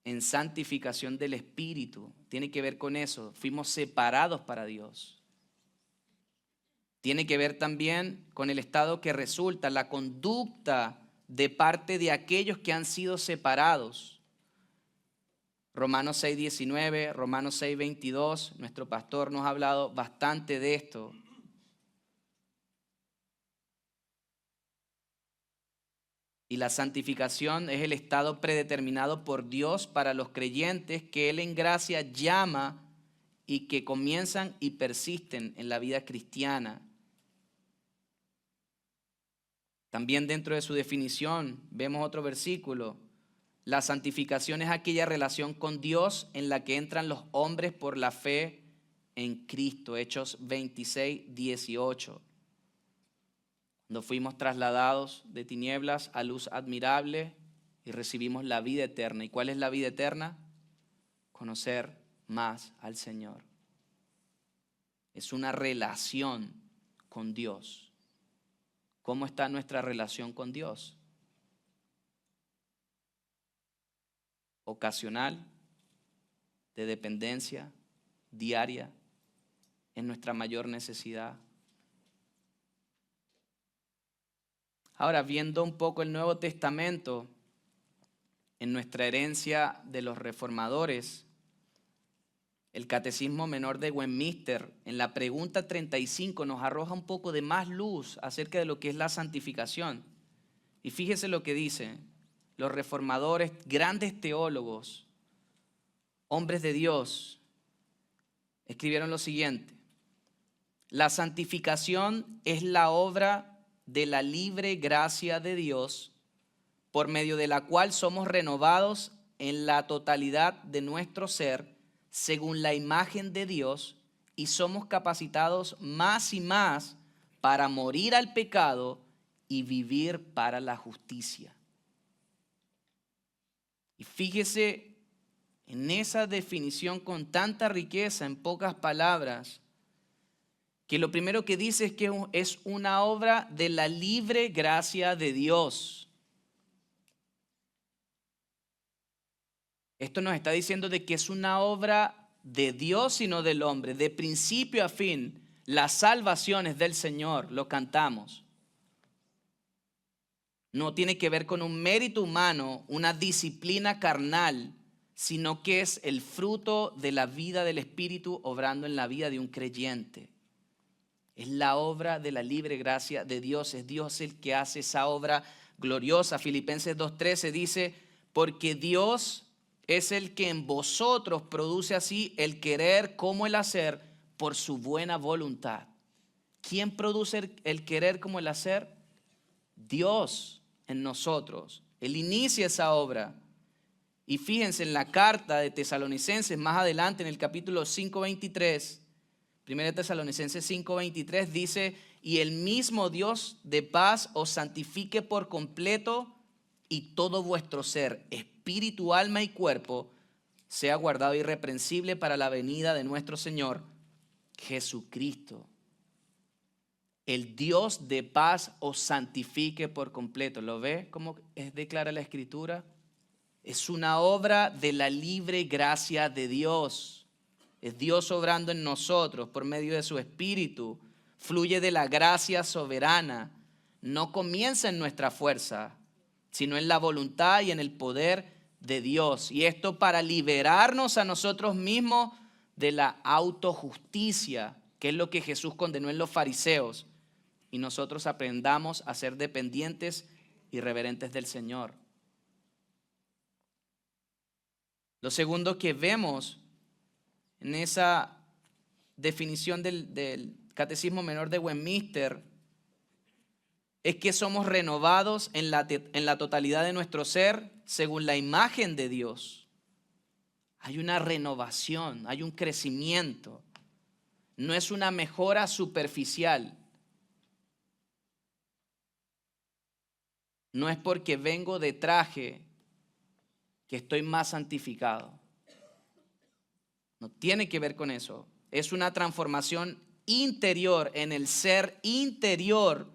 en santificación del Espíritu. Tiene que ver con eso. Fuimos separados para Dios. Tiene que ver también con el estado que resulta, la conducta de parte de aquellos que han sido separados. Romanos 6:19, Romanos 6:22, nuestro pastor nos ha hablado bastante de esto. Y la santificación es el estado predeterminado por Dios para los creyentes que Él en gracia llama y que comienzan y persisten en la vida cristiana. También dentro de su definición vemos otro versículo. La santificación es aquella relación con Dios en la que entran los hombres por la fe en Cristo. Hechos 26:18. Cuando fuimos trasladados de tinieblas a luz admirable y recibimos la vida eterna. ¿Y cuál es la vida eterna? Conocer más al Señor. Es una relación con Dios. ¿Cómo está nuestra relación con Dios? Ocasional, de dependencia, diaria, en nuestra mayor necesidad. Ahora, viendo un poco el Nuevo Testamento, en nuestra herencia de los reformadores, el Catecismo Menor de Westminster, en la pregunta 35, nos arroja un poco de más luz acerca de lo que es la santificación. Y fíjese lo que dice. Los reformadores, grandes teólogos, hombres de Dios, escribieron lo siguiente. La santificación es la obra de la libre gracia de Dios por medio de la cual somos renovados en la totalidad de nuestro ser, según la imagen de Dios, y somos capacitados más y más para morir al pecado y vivir para la justicia. Y fíjese en esa definición con tanta riqueza, en pocas palabras, que lo primero que dice es que es una obra de la libre gracia de Dios. Esto nos está diciendo de que es una obra de Dios y no del hombre. De principio a fin, la salvación es del Señor, lo cantamos. No tiene que ver con un mérito humano, una disciplina carnal, sino que es el fruto de la vida del Espíritu obrando en la vida de un creyente. Es la obra de la libre gracia de Dios. Es Dios el que hace esa obra gloriosa. Filipenses 2:13 dice, porque Dios es el que en vosotros produce así el querer como el hacer por su buena voluntad. ¿Quién produce el querer como el hacer? Dios en nosotros. Él inicia esa obra. Y fíjense en la carta de Tesalonicenses, más adelante en el capítulo 5:23, 1 Tesalonicenses 5:23 dice, y el mismo Dios de paz os santifique por completo y todo vuestro ser, espíritu, alma y cuerpo, sea guardado irreprensible para la venida de nuestro Señor Jesucristo. El Dios de paz os santifique por completo. ¿Lo ve cómo declara la Escritura? Es una obra de la libre gracia de Dios. Es Dios obrando en nosotros por medio de su Espíritu. Fluye de la gracia soberana. No comienza en nuestra fuerza, sino en la voluntad y en el poder de Dios. Y esto para liberarnos a nosotros mismos de la autojusticia, que es lo que Jesús condenó en los fariseos. Y nosotros aprendamos a ser dependientes y reverentes del Señor. Lo segundo que vemos en esa definición del Catecismo Menor de Westminster es que somos renovados en la totalidad de nuestro ser según la imagen de Dios. Hay una renovación, hay un crecimiento. No es una mejora superficial. No es porque vengo de traje que estoy más santificado. No tiene que ver con eso. Es una transformación interior, en el ser interior,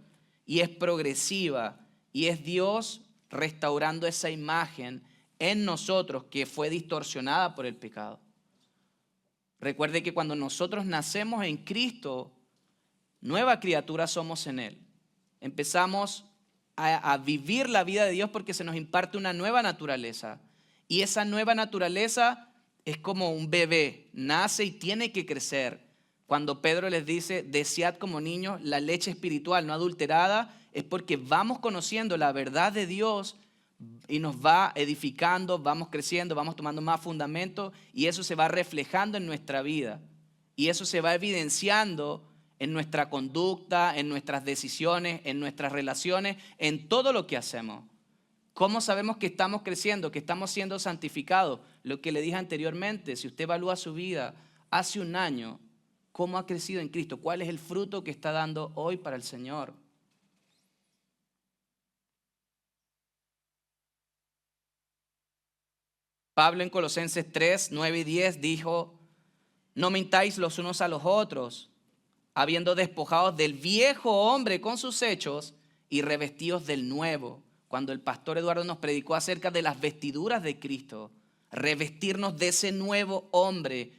y es progresiva. Y es Dios restaurando esa imagen en nosotros que fue distorsionada por el pecado. Recuerde que cuando nosotros nacemos en Cristo, nueva criatura somos en Él. Empezamos a vivir la vida de Dios porque se nos imparte una nueva naturaleza. Y esa nueva naturaleza es como un bebé, nace y tiene que crecer. Cuando Pedro les dice, desead como niños la leche espiritual no adulterada, es porque vamos conociendo la verdad de Dios y nos va edificando, vamos creciendo, vamos tomando más fundamento y eso se va reflejando en nuestra vida. Y eso se va evidenciando en nuestra conducta, en nuestras decisiones, en nuestras relaciones, en todo lo que hacemos. ¿Cómo sabemos que estamos creciendo, que estamos siendo santificados? Lo que le dije anteriormente, si usted evalúa su vida hace un año, ¿cómo ha crecido en Cristo? ¿Cuál es el fruto que está dando hoy para el Señor? Pablo en Colosenses 3, 9 y 10 dijo, no mintáis los unos a los otros, habiendo despojados del viejo hombre con sus hechos y revestidos del nuevo. Cuando el pastor Eduardo nos predicó acerca de las vestiduras de Cristo, revestirnos de ese nuevo hombre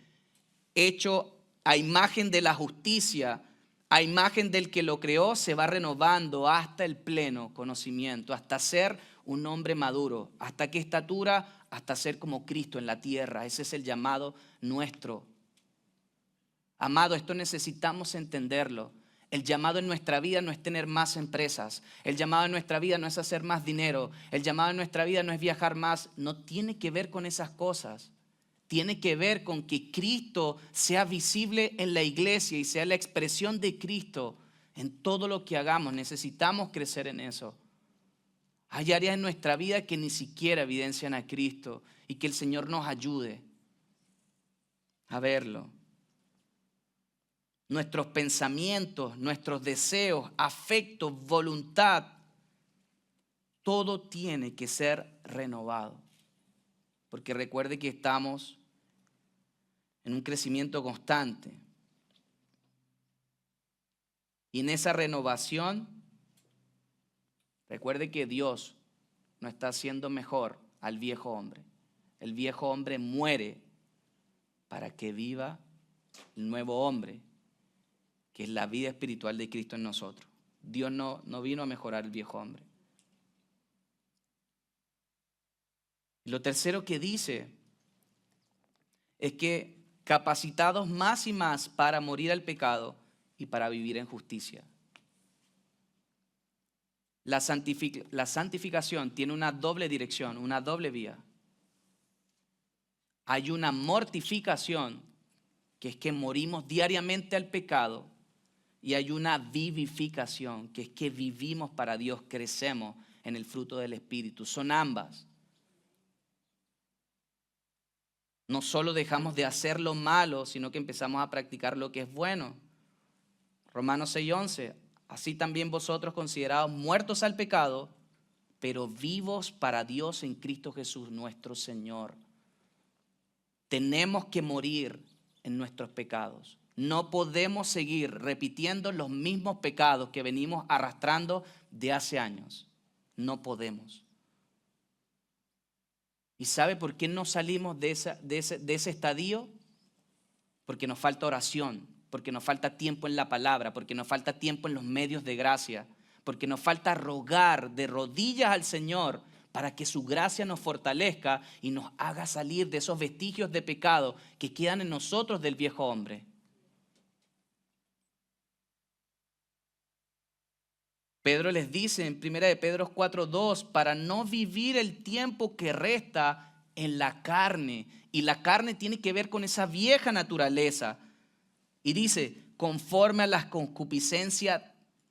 hecho a imagen de la justicia, a imagen del que lo creó, se va renovando hasta el pleno conocimiento, hasta ser un hombre maduro. ¿Hasta qué estatura? Hasta ser como Cristo en la tierra. Ese es el llamado nuestro. Amado, esto necesitamos entenderlo. El llamado en nuestra vida no es tener más empresas. El llamado en nuestra vida no es hacer más dinero. El llamado en nuestra vida no es viajar más. No tiene que ver con esas cosas. Tiene que ver con que Cristo sea visible en la iglesia y sea la expresión de Cristo en todo lo que hagamos. Necesitamos crecer en eso. Hay áreas en nuestra vida que ni siquiera evidencian a Cristo y que el Señor nos ayude a verlo. Nuestros pensamientos, nuestros deseos, afectos, voluntad, todo tiene que ser renovado. Porque recuerde que estamos en un crecimiento constante. Y en esa renovación, recuerde que Dios no está haciendo mejor al viejo hombre. El viejo hombre muere para que viva el nuevo hombre, que es la vida espiritual de Cristo en nosotros. Dios no vino a mejorar el viejo hombre. Y lo tercero que dice es que capacitados más y más para morir al pecado y para vivir en justicia. La santificación tiene una doble dirección, una doble vía. Hay una mortificación, que es que morimos diariamente al pecado, y hay una vivificación, que es que vivimos para Dios, crecemos en el fruto del Espíritu. Son ambas. No solo dejamos de hacer lo malo, sino que empezamos a practicar lo que es bueno. Romanos 6:11, así también vosotros considerados muertos al pecado, pero vivos para Dios en Cristo Jesús nuestro Señor. Tenemos que morir en nuestros pecados. No podemos seguir repitiendo los mismos pecados que venimos arrastrando de hace años. No podemos. ¿Y sabe por qué no salimos de ese estadio? Porque nos falta oración, porque nos falta tiempo en la palabra, porque nos falta tiempo en los medios de gracia, porque nos falta rogar de rodillas al Señor para que su gracia nos fortalezca y nos haga salir de esos vestigios de pecado que quedan en nosotros del viejo hombre. Pedro les dice en 1 de Pedro 4:2, para no vivir el tiempo que resta en la carne. Y la carne tiene que ver con esa vieja naturaleza. Y dice, conforme a las concupiscencias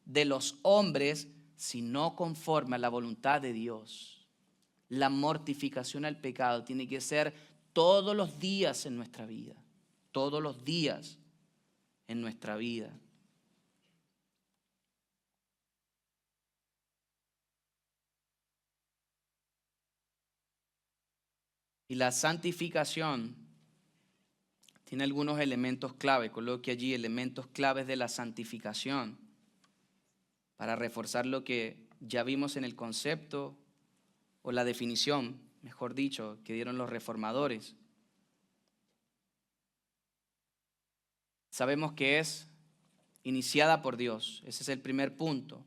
de los hombres, sino conforme a la voluntad de Dios. La mortificación al pecado tiene que ser todos los días en nuestra vida. Todos los días en nuestra vida. Y la santificación tiene algunos elementos clave. Coloque allí elementos claves de la santificación para reforzar lo que ya vimos en el concepto o la definición, mejor dicho, que dieron los reformadores. Sabemos que es iniciada por Dios. Ese es el primer punto.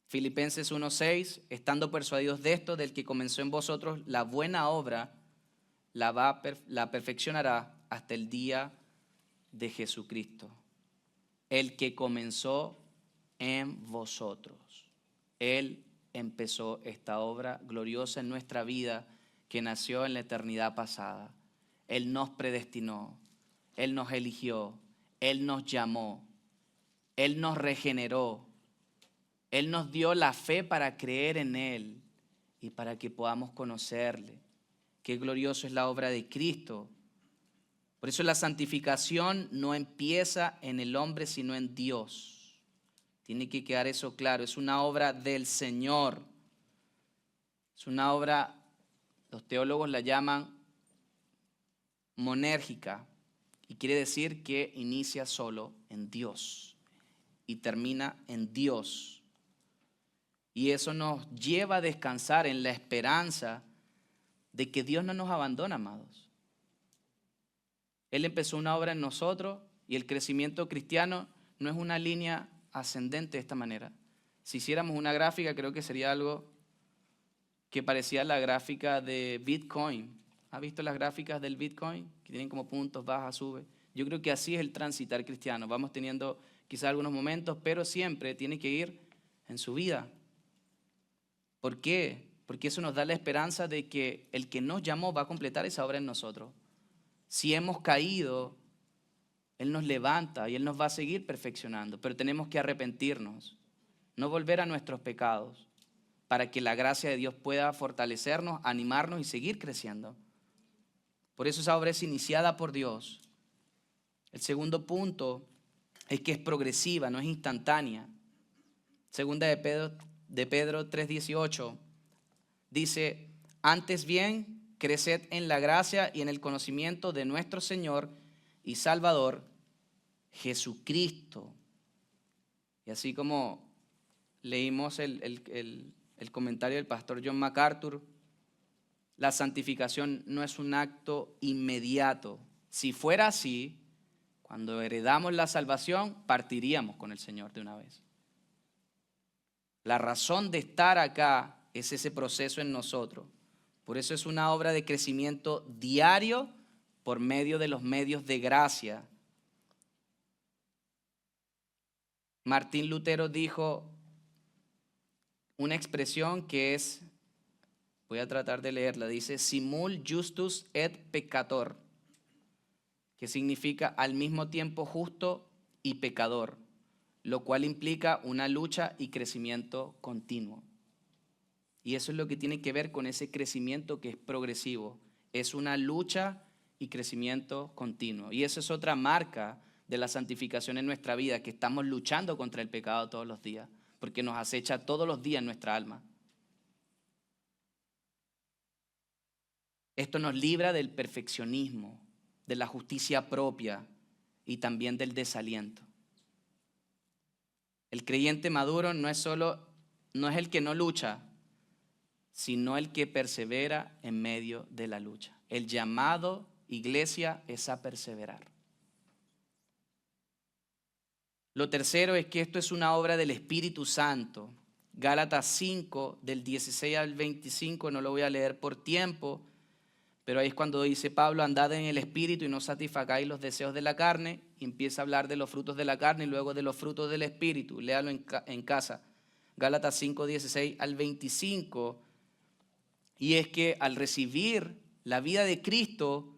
Filipenses 1:6, estando persuadidos de esto, del que comenzó en vosotros la buena obra, la perfeccionará hasta el día de Jesucristo. El que comenzó en vosotros. Él empezó esta obra gloriosa en nuestra vida que nació en la eternidad pasada. Él nos predestinó, Él nos eligió, Él nos llamó, Él nos regeneró. Él nos dio la fe para creer en Él y para que podamos conocerle. Qué glorioso es la obra de Cristo. Por eso la santificación no empieza en el hombre, sino en Dios. Tiene que quedar eso claro. Es una obra del Señor. Es una obra, los teólogos la llaman monérgica. Y quiere decir que inicia solo en Dios y termina en Dios. Y eso nos lleva a descansar en la esperanza de que Dios no nos abandona, amados. Él empezó una obra en nosotros y el crecimiento cristiano no es una línea ascendente de esta manera. Si hiciéramos una gráfica, creo que sería algo que parecía la gráfica de Bitcoin. ¿Has visto las gráficas del Bitcoin? Que tienen como puntos, baja, sube. Yo creo que así es el transitar cristiano. Vamos teniendo quizás algunos momentos, pero siempre tiene que ir en su vida. ¿Por qué? Porque eso nos da la esperanza de que el que nos llamó va a completar esa obra en nosotros. Si hemos caído, Él nos levanta y Él nos va a seguir perfeccionando, pero tenemos que arrepentirnos, no volver a nuestros pecados, para que la gracia de Dios pueda fortalecernos, animarnos y seguir creciendo. Por eso esa obra es iniciada por Dios. El segundo punto es que es progresiva, no es instantánea. Segunda de Pedro 3:18 dice: antes bien, creced en la gracia y en el conocimiento de nuestro Señor y Salvador, Jesucristo. Y así como leímos el comentario del pastor John MacArthur, la santificación no es un acto inmediato. Si fuera así, cuando heredamos la salvación, partiríamos con el Señor de una vez. La razón de estar acá es ese proceso en nosotros. Por eso es una obra de crecimiento diario por medio de los medios de gracia. Martín Lutero dijo una expresión que es, voy a tratar de leerla, dice simul justus et peccator, que significa al mismo tiempo justo y pecador, lo cual implica una lucha y crecimiento continuo. Y eso es lo que tiene que ver con ese crecimiento que es progresivo. Es una lucha y crecimiento continuo. Y eso es otra marca de la santificación en nuestra vida, que estamos luchando contra el pecado todos los días, porque nos acecha todos los días en nuestra alma. Esto nos libra del perfeccionismo, de la justicia propia y también del desaliento. El creyente maduro no es el que no lucha, sino el que persevera en medio de la lucha. El llamado, iglesia, es a perseverar. Lo tercero es que esto es una obra del Espíritu Santo. Gálatas 5, del 16 al 25, no lo voy a leer por tiempo, pero ahí es cuando dice Pablo: andad en el Espíritu y no satisfagáis los deseos de la carne, y empieza a hablar de los frutos de la carne y luego de los frutos del Espíritu. Léalo en casa. Gálatas 5, 16 al 25. Y es que al recibir la vida de Cristo,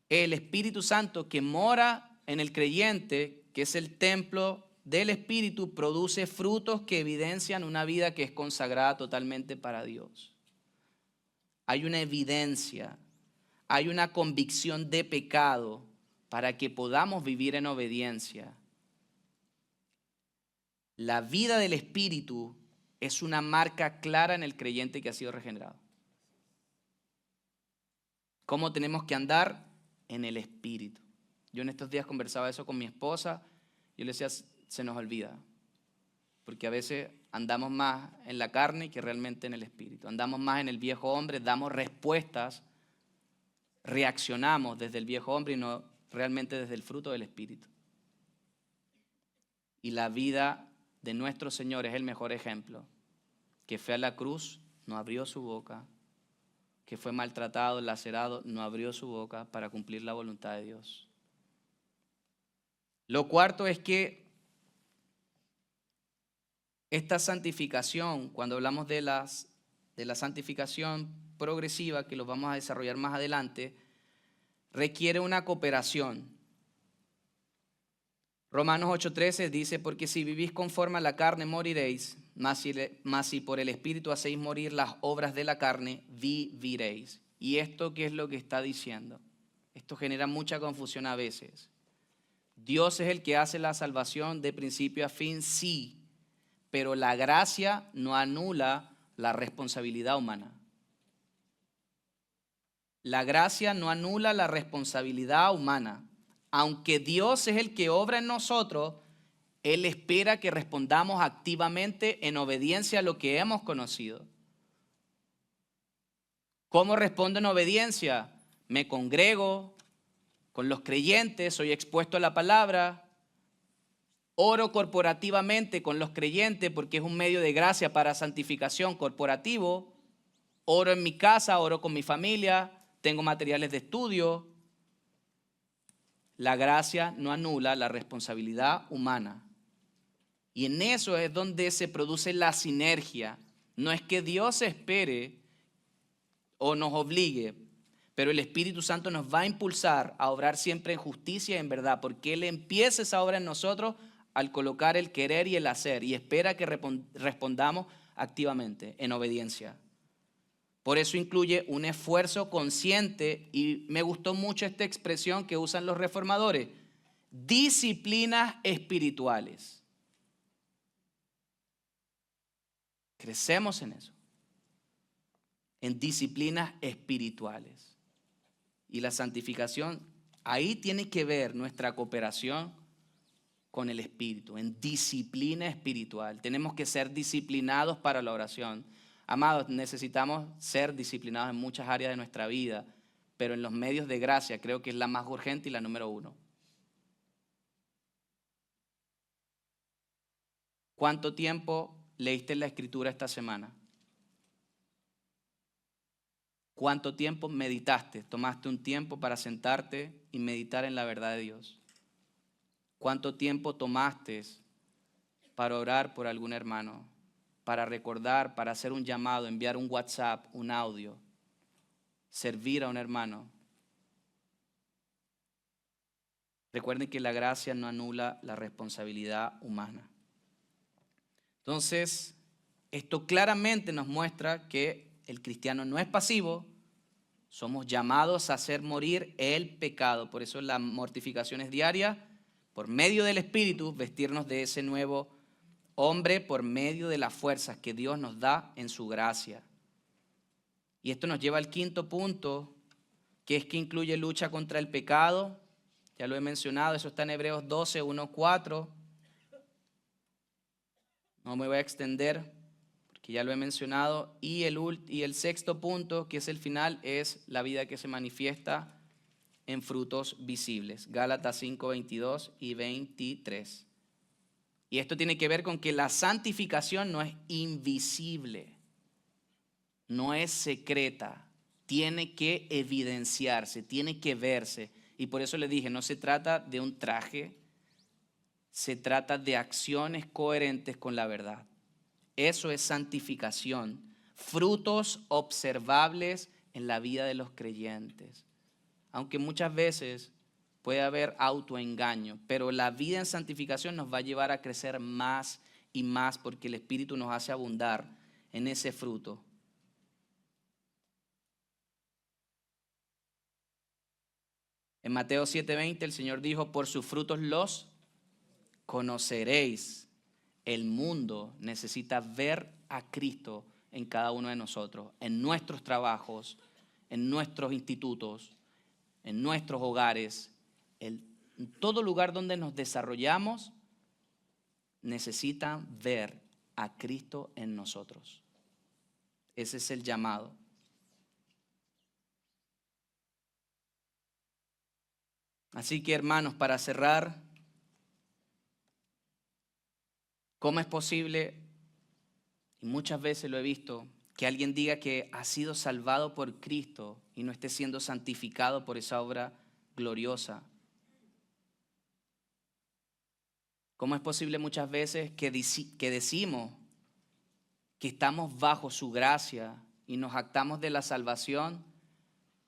el Espíritu Santo que mora en el creyente, que es el templo del Espíritu, produce frutos que evidencian una vida que es consagrada totalmente para Dios. Hay una evidencia, hay una convicción de pecado para que podamos vivir en obediencia. La vida del Espíritu es una marca clara en el creyente que ha sido regenerado. ¿Cómo tenemos que andar? En el Espíritu. Yo en estos días conversaba eso con mi esposa. Yo le decía, se nos olvida. Porque a veces andamos más en la carne que realmente en el Espíritu. Andamos más en el viejo hombre, damos respuestas, reaccionamos desde el viejo hombre y no realmente desde el fruto del Espíritu. Y la vida de nuestro Señor es el mejor ejemplo. Que fue a la cruz, no abrió su boca. Que fue maltratado, lacerado, no abrió su boca para cumplir la voluntad de Dios. Lo cuarto es que esta santificación, cuando hablamos de la santificación progresiva, que lo vamos a desarrollar más adelante, requiere una cooperación. Romanos 8:13 dice: porque si vivís conforme a la carne moriréis, mas si por el Espíritu hacéis morir las obras de la carne, viviréis. ¿Y esto qué es lo que está diciendo? Esto genera mucha confusión a veces. Dios es el que hace la salvación de principio a fin, sí, pero la gracia no anula la responsabilidad humana. La gracia no anula la responsabilidad humana. Aunque Dios es el que obra en nosotros, Él espera que respondamos activamente en obediencia a lo que hemos conocido. ¿Cómo respondo en obediencia? Me congrego con los creyentes, soy expuesto a la palabra, oro corporativamente con los creyentes porque es un medio de gracia para santificación corporativo, oro en mi casa, oro con mi familia, tengo materiales de estudio. La gracia no anula la responsabilidad humana. Y en eso es donde se produce la sinergia. No es que Dios espere o nos obligue, pero el Espíritu Santo nos va a impulsar a obrar siempre en justicia y en verdad, porque Él empieza esa obra en nosotros al colocar el querer y el hacer y espera que respondamos activamente en obediencia. Por eso incluye un esfuerzo consciente, y me gustó mucho esta expresión que usan los reformadores: disciplinas espirituales. Crecemos en eso, en disciplinas espirituales. Y la santificación, ahí tiene que ver nuestra cooperación con el Espíritu, en disciplina espiritual. Tenemos que ser disciplinados para la oración. Amados, necesitamos ser disciplinados en muchas áreas de nuestra vida, pero en los medios de gracia creo que es la más urgente y la número uno. ¿Cuánto tiempo leíste la Escritura esta semana? ¿Cuánto tiempo meditaste? ¿Tomaste un tiempo para sentarte y meditar en la verdad de Dios? ¿Cuánto tiempo tomaste para orar por algún hermano, para recordar, para hacer un llamado, enviar un WhatsApp, un audio, servir a un hermano? Recuerden que la gracia no anula la responsabilidad humana. Entonces, esto claramente nos muestra que el cristiano no es pasivo. Somos llamados a hacer morir el pecado. Por eso la mortificación es diaria. Por medio del Espíritu, vestirnos de ese nuevo hombre por medio de las fuerzas que Dios nos da en su gracia. Y esto nos lleva al quinto punto, que es que incluye lucha contra el pecado. Ya lo he mencionado, eso está en Hebreos 12, 1, 4. No me voy a extender porque ya lo he mencionado. Y el sexto punto, que es el final, es la vida que se manifiesta en frutos visibles. Gálatas 5, 22 y 23. Y esto tiene que ver con que la santificación no es invisible, no es secreta, tiene que evidenciarse, tiene que verse. Y por eso le dije, no se trata de un traje, se trata de acciones coherentes con la verdad. Eso es santificación, frutos observables en la vida de los creyentes. Aunque muchas veces puede haber autoengaño, pero la vida en santificación nos va a llevar a crecer más y más porque el Espíritu nos hace abundar en ese fruto. En Mateo 7:20 el Señor dijo: por sus frutos los conoceréis. El mundo necesita ver a Cristo en cada uno de nosotros, en nuestros trabajos, en nuestros institutos, en nuestros hogares, en todo lugar donde nos desarrollamos, necesitan ver a Cristo en nosotros. Ese es el llamado. Así que, hermanos, para cerrar, ¿cómo es posible? Y muchas veces lo he visto, que alguien diga que ha sido salvado por Cristo y no esté siendo santificado por esa obra gloriosa. ¿Cómo es posible muchas veces que decimos que estamos bajo su gracia y nos jactamos de la salvación,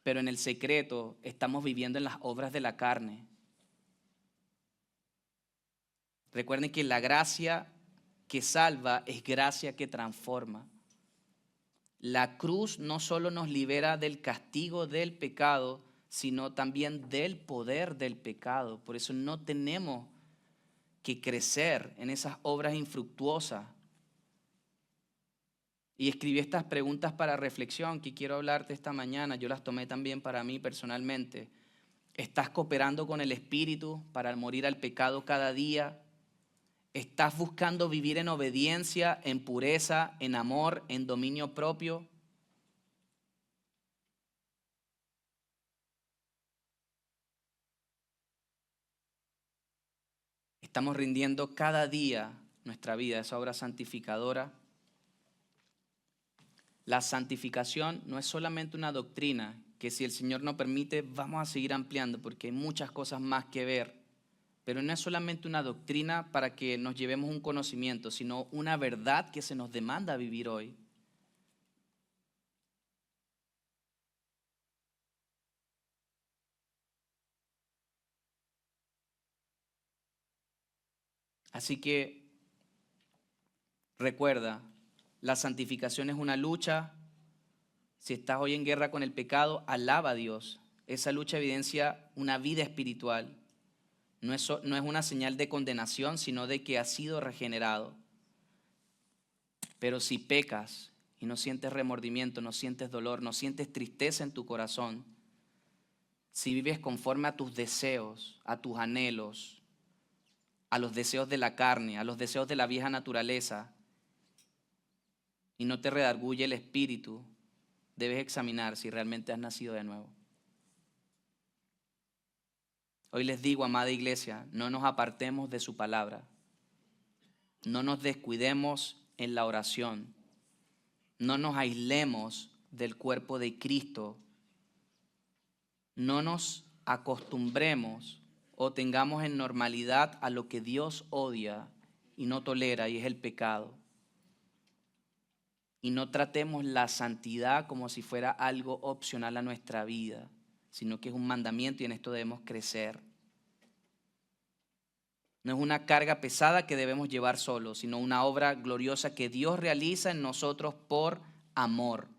pero en el secreto estamos viviendo en las obras de la carne? Recuerden que la gracia que salva es gracia que transforma. La cruz no solo nos libera del castigo del pecado, sino también del poder del pecado. Por eso no tenemos que crecer en esas obras infructuosas. Y escribí estas preguntas para reflexión que quiero hablarte esta mañana. Yo las tomé también para mí personalmente. ¿Estás cooperando con el Espíritu para morir al pecado cada día? ¿Estás buscando vivir en obediencia, en pureza, en amor, en dominio propio? ¿Estamos rindiendo cada día nuestra vida a esa obra santificadora? La santificación no es solamente una doctrina que, si el Señor nos permite, vamos a seguir ampliando porque hay muchas cosas más que ver. Pero no es solamente una doctrina para que nos llevemos un conocimiento, sino una verdad que se nos demanda vivir hoy. Así que recuerda, La santificación es una lucha. Si estás hoy en guerra con el pecado, alaba a Dios. Esa lucha evidencia una vida espiritual. No es una señal de condenación, sino de que has sido regenerado. Pero si pecas y no sientes remordimiento, no sientes dolor, no sientes tristeza en tu corazón, si vives conforme a tus deseos, a tus anhelos, a los deseos de la carne, a los deseos de la vieja naturaleza, y no te redarguye el espíritu, debes examinar si realmente has nacido de nuevo. Hoy les digo, amada iglesia, no nos apartemos de su palabra. No nos descuidemos en la oración. No nos aislemos del cuerpo de Cristo. No nos acostumbremos o tengamos en normalidad a lo que Dios odia y no tolera, y es el pecado. Y no tratemos la santidad como si fuera algo opcional a nuestra vida, sino que es un mandamiento y en esto debemos crecer. No es una carga pesada que debemos llevar solos, sino una obra gloriosa que Dios realiza en nosotros por amor.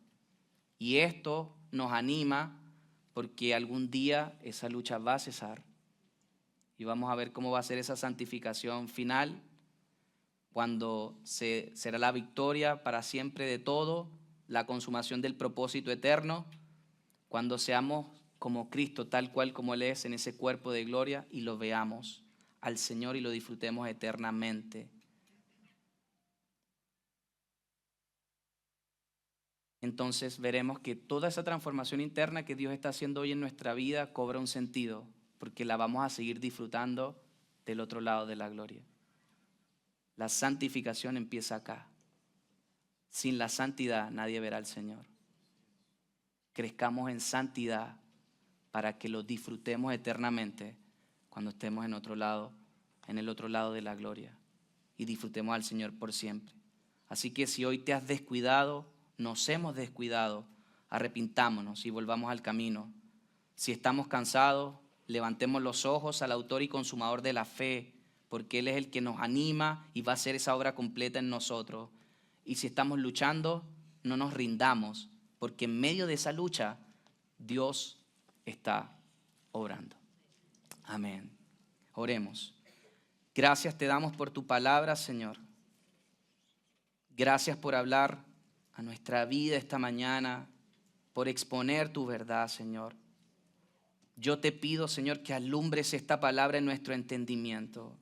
Y esto nos anima porque algún día esa lucha va a cesar. Y vamos a ver cómo va a ser esa santificación final, cuando será la victoria para siempre de todo, la consumación del propósito eterno, cuando seamos como Cristo, tal cual como Él es en ese cuerpo de gloria y lo veamos al Señor y lo disfrutemos eternamente. Entonces veremos que toda esa transformación interna que Dios está haciendo hoy en nuestra vida cobra un sentido, porque la vamos a seguir disfrutando del otro lado de la gloria. La santificación empieza acá. Sin la santidad nadie verá al Señor. Crezcamos en santidad para que lo disfrutemos eternamente cuando estemos en el otro lado de la gloria, y disfrutemos al Señor por siempre. Así que si hoy te has descuidado, nos hemos descuidado, arrepintámonos y volvamos al camino. Si estamos cansados, levantemos los ojos al autor y consumador de la fe, porque Él es el que nos anima y va a hacer esa obra completa en nosotros. Y si estamos luchando, no nos rindamos, porque en medio de esa lucha, Dios está obrando. Amén. Oremos. Gracias te damos por tu palabra, Señor. Gracias por hablar a nuestra vida esta mañana, por exponer tu verdad, Señor. Yo te pido, Señor, que alumbres esta palabra en nuestro entendimiento.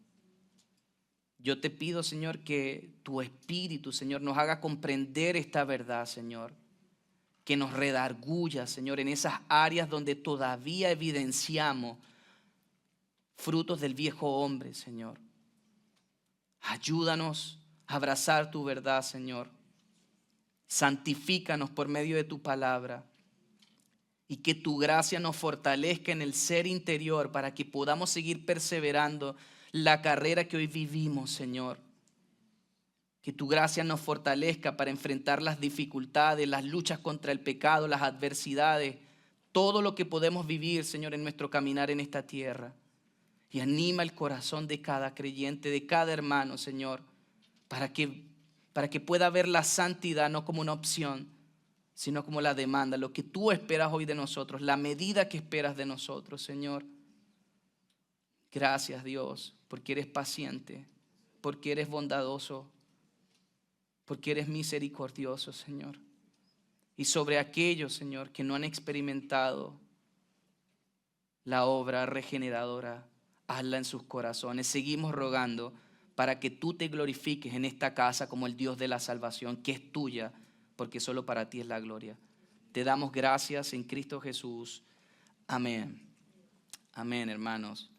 Yo te pido, Señor, que tu Espíritu, Señor, nos haga comprender esta verdad, Señor. Que nos redarguya, Señor, en esas áreas donde todavía evidenciamos frutos del viejo hombre, Señor. Ayúdanos a abrazar tu verdad, Señor. Santifícanos por medio de tu palabra. Y que tu gracia nos fortalezca en el ser interior para que podamos seguir perseverando la carrera que hoy vivimos, Señor. Que tu gracia nos fortalezca para enfrentar las dificultades, las luchas contra el pecado, las adversidades, todo lo que podemos vivir, Señor, en nuestro caminar en esta tierra. Y anima el corazón de cada creyente, de cada hermano, Señor, para que pueda ver la santidad no como una opción, sino como la demanda, lo que tú esperas hoy de nosotros, la medida que esperas de nosotros, Señor. Gracias, Dios, porque eres paciente, porque eres bondadoso, porque eres misericordioso, Señor. Y sobre aquellos, Señor, que no han experimentado la obra regeneradora, hazla en sus corazones. Seguimos rogando para que tú te glorifiques en esta casa como el Dios de la salvación, que es tuya, porque solo para ti es la gloria. Te damos gracias en Cristo Jesús. Amén. Amén, hermanos.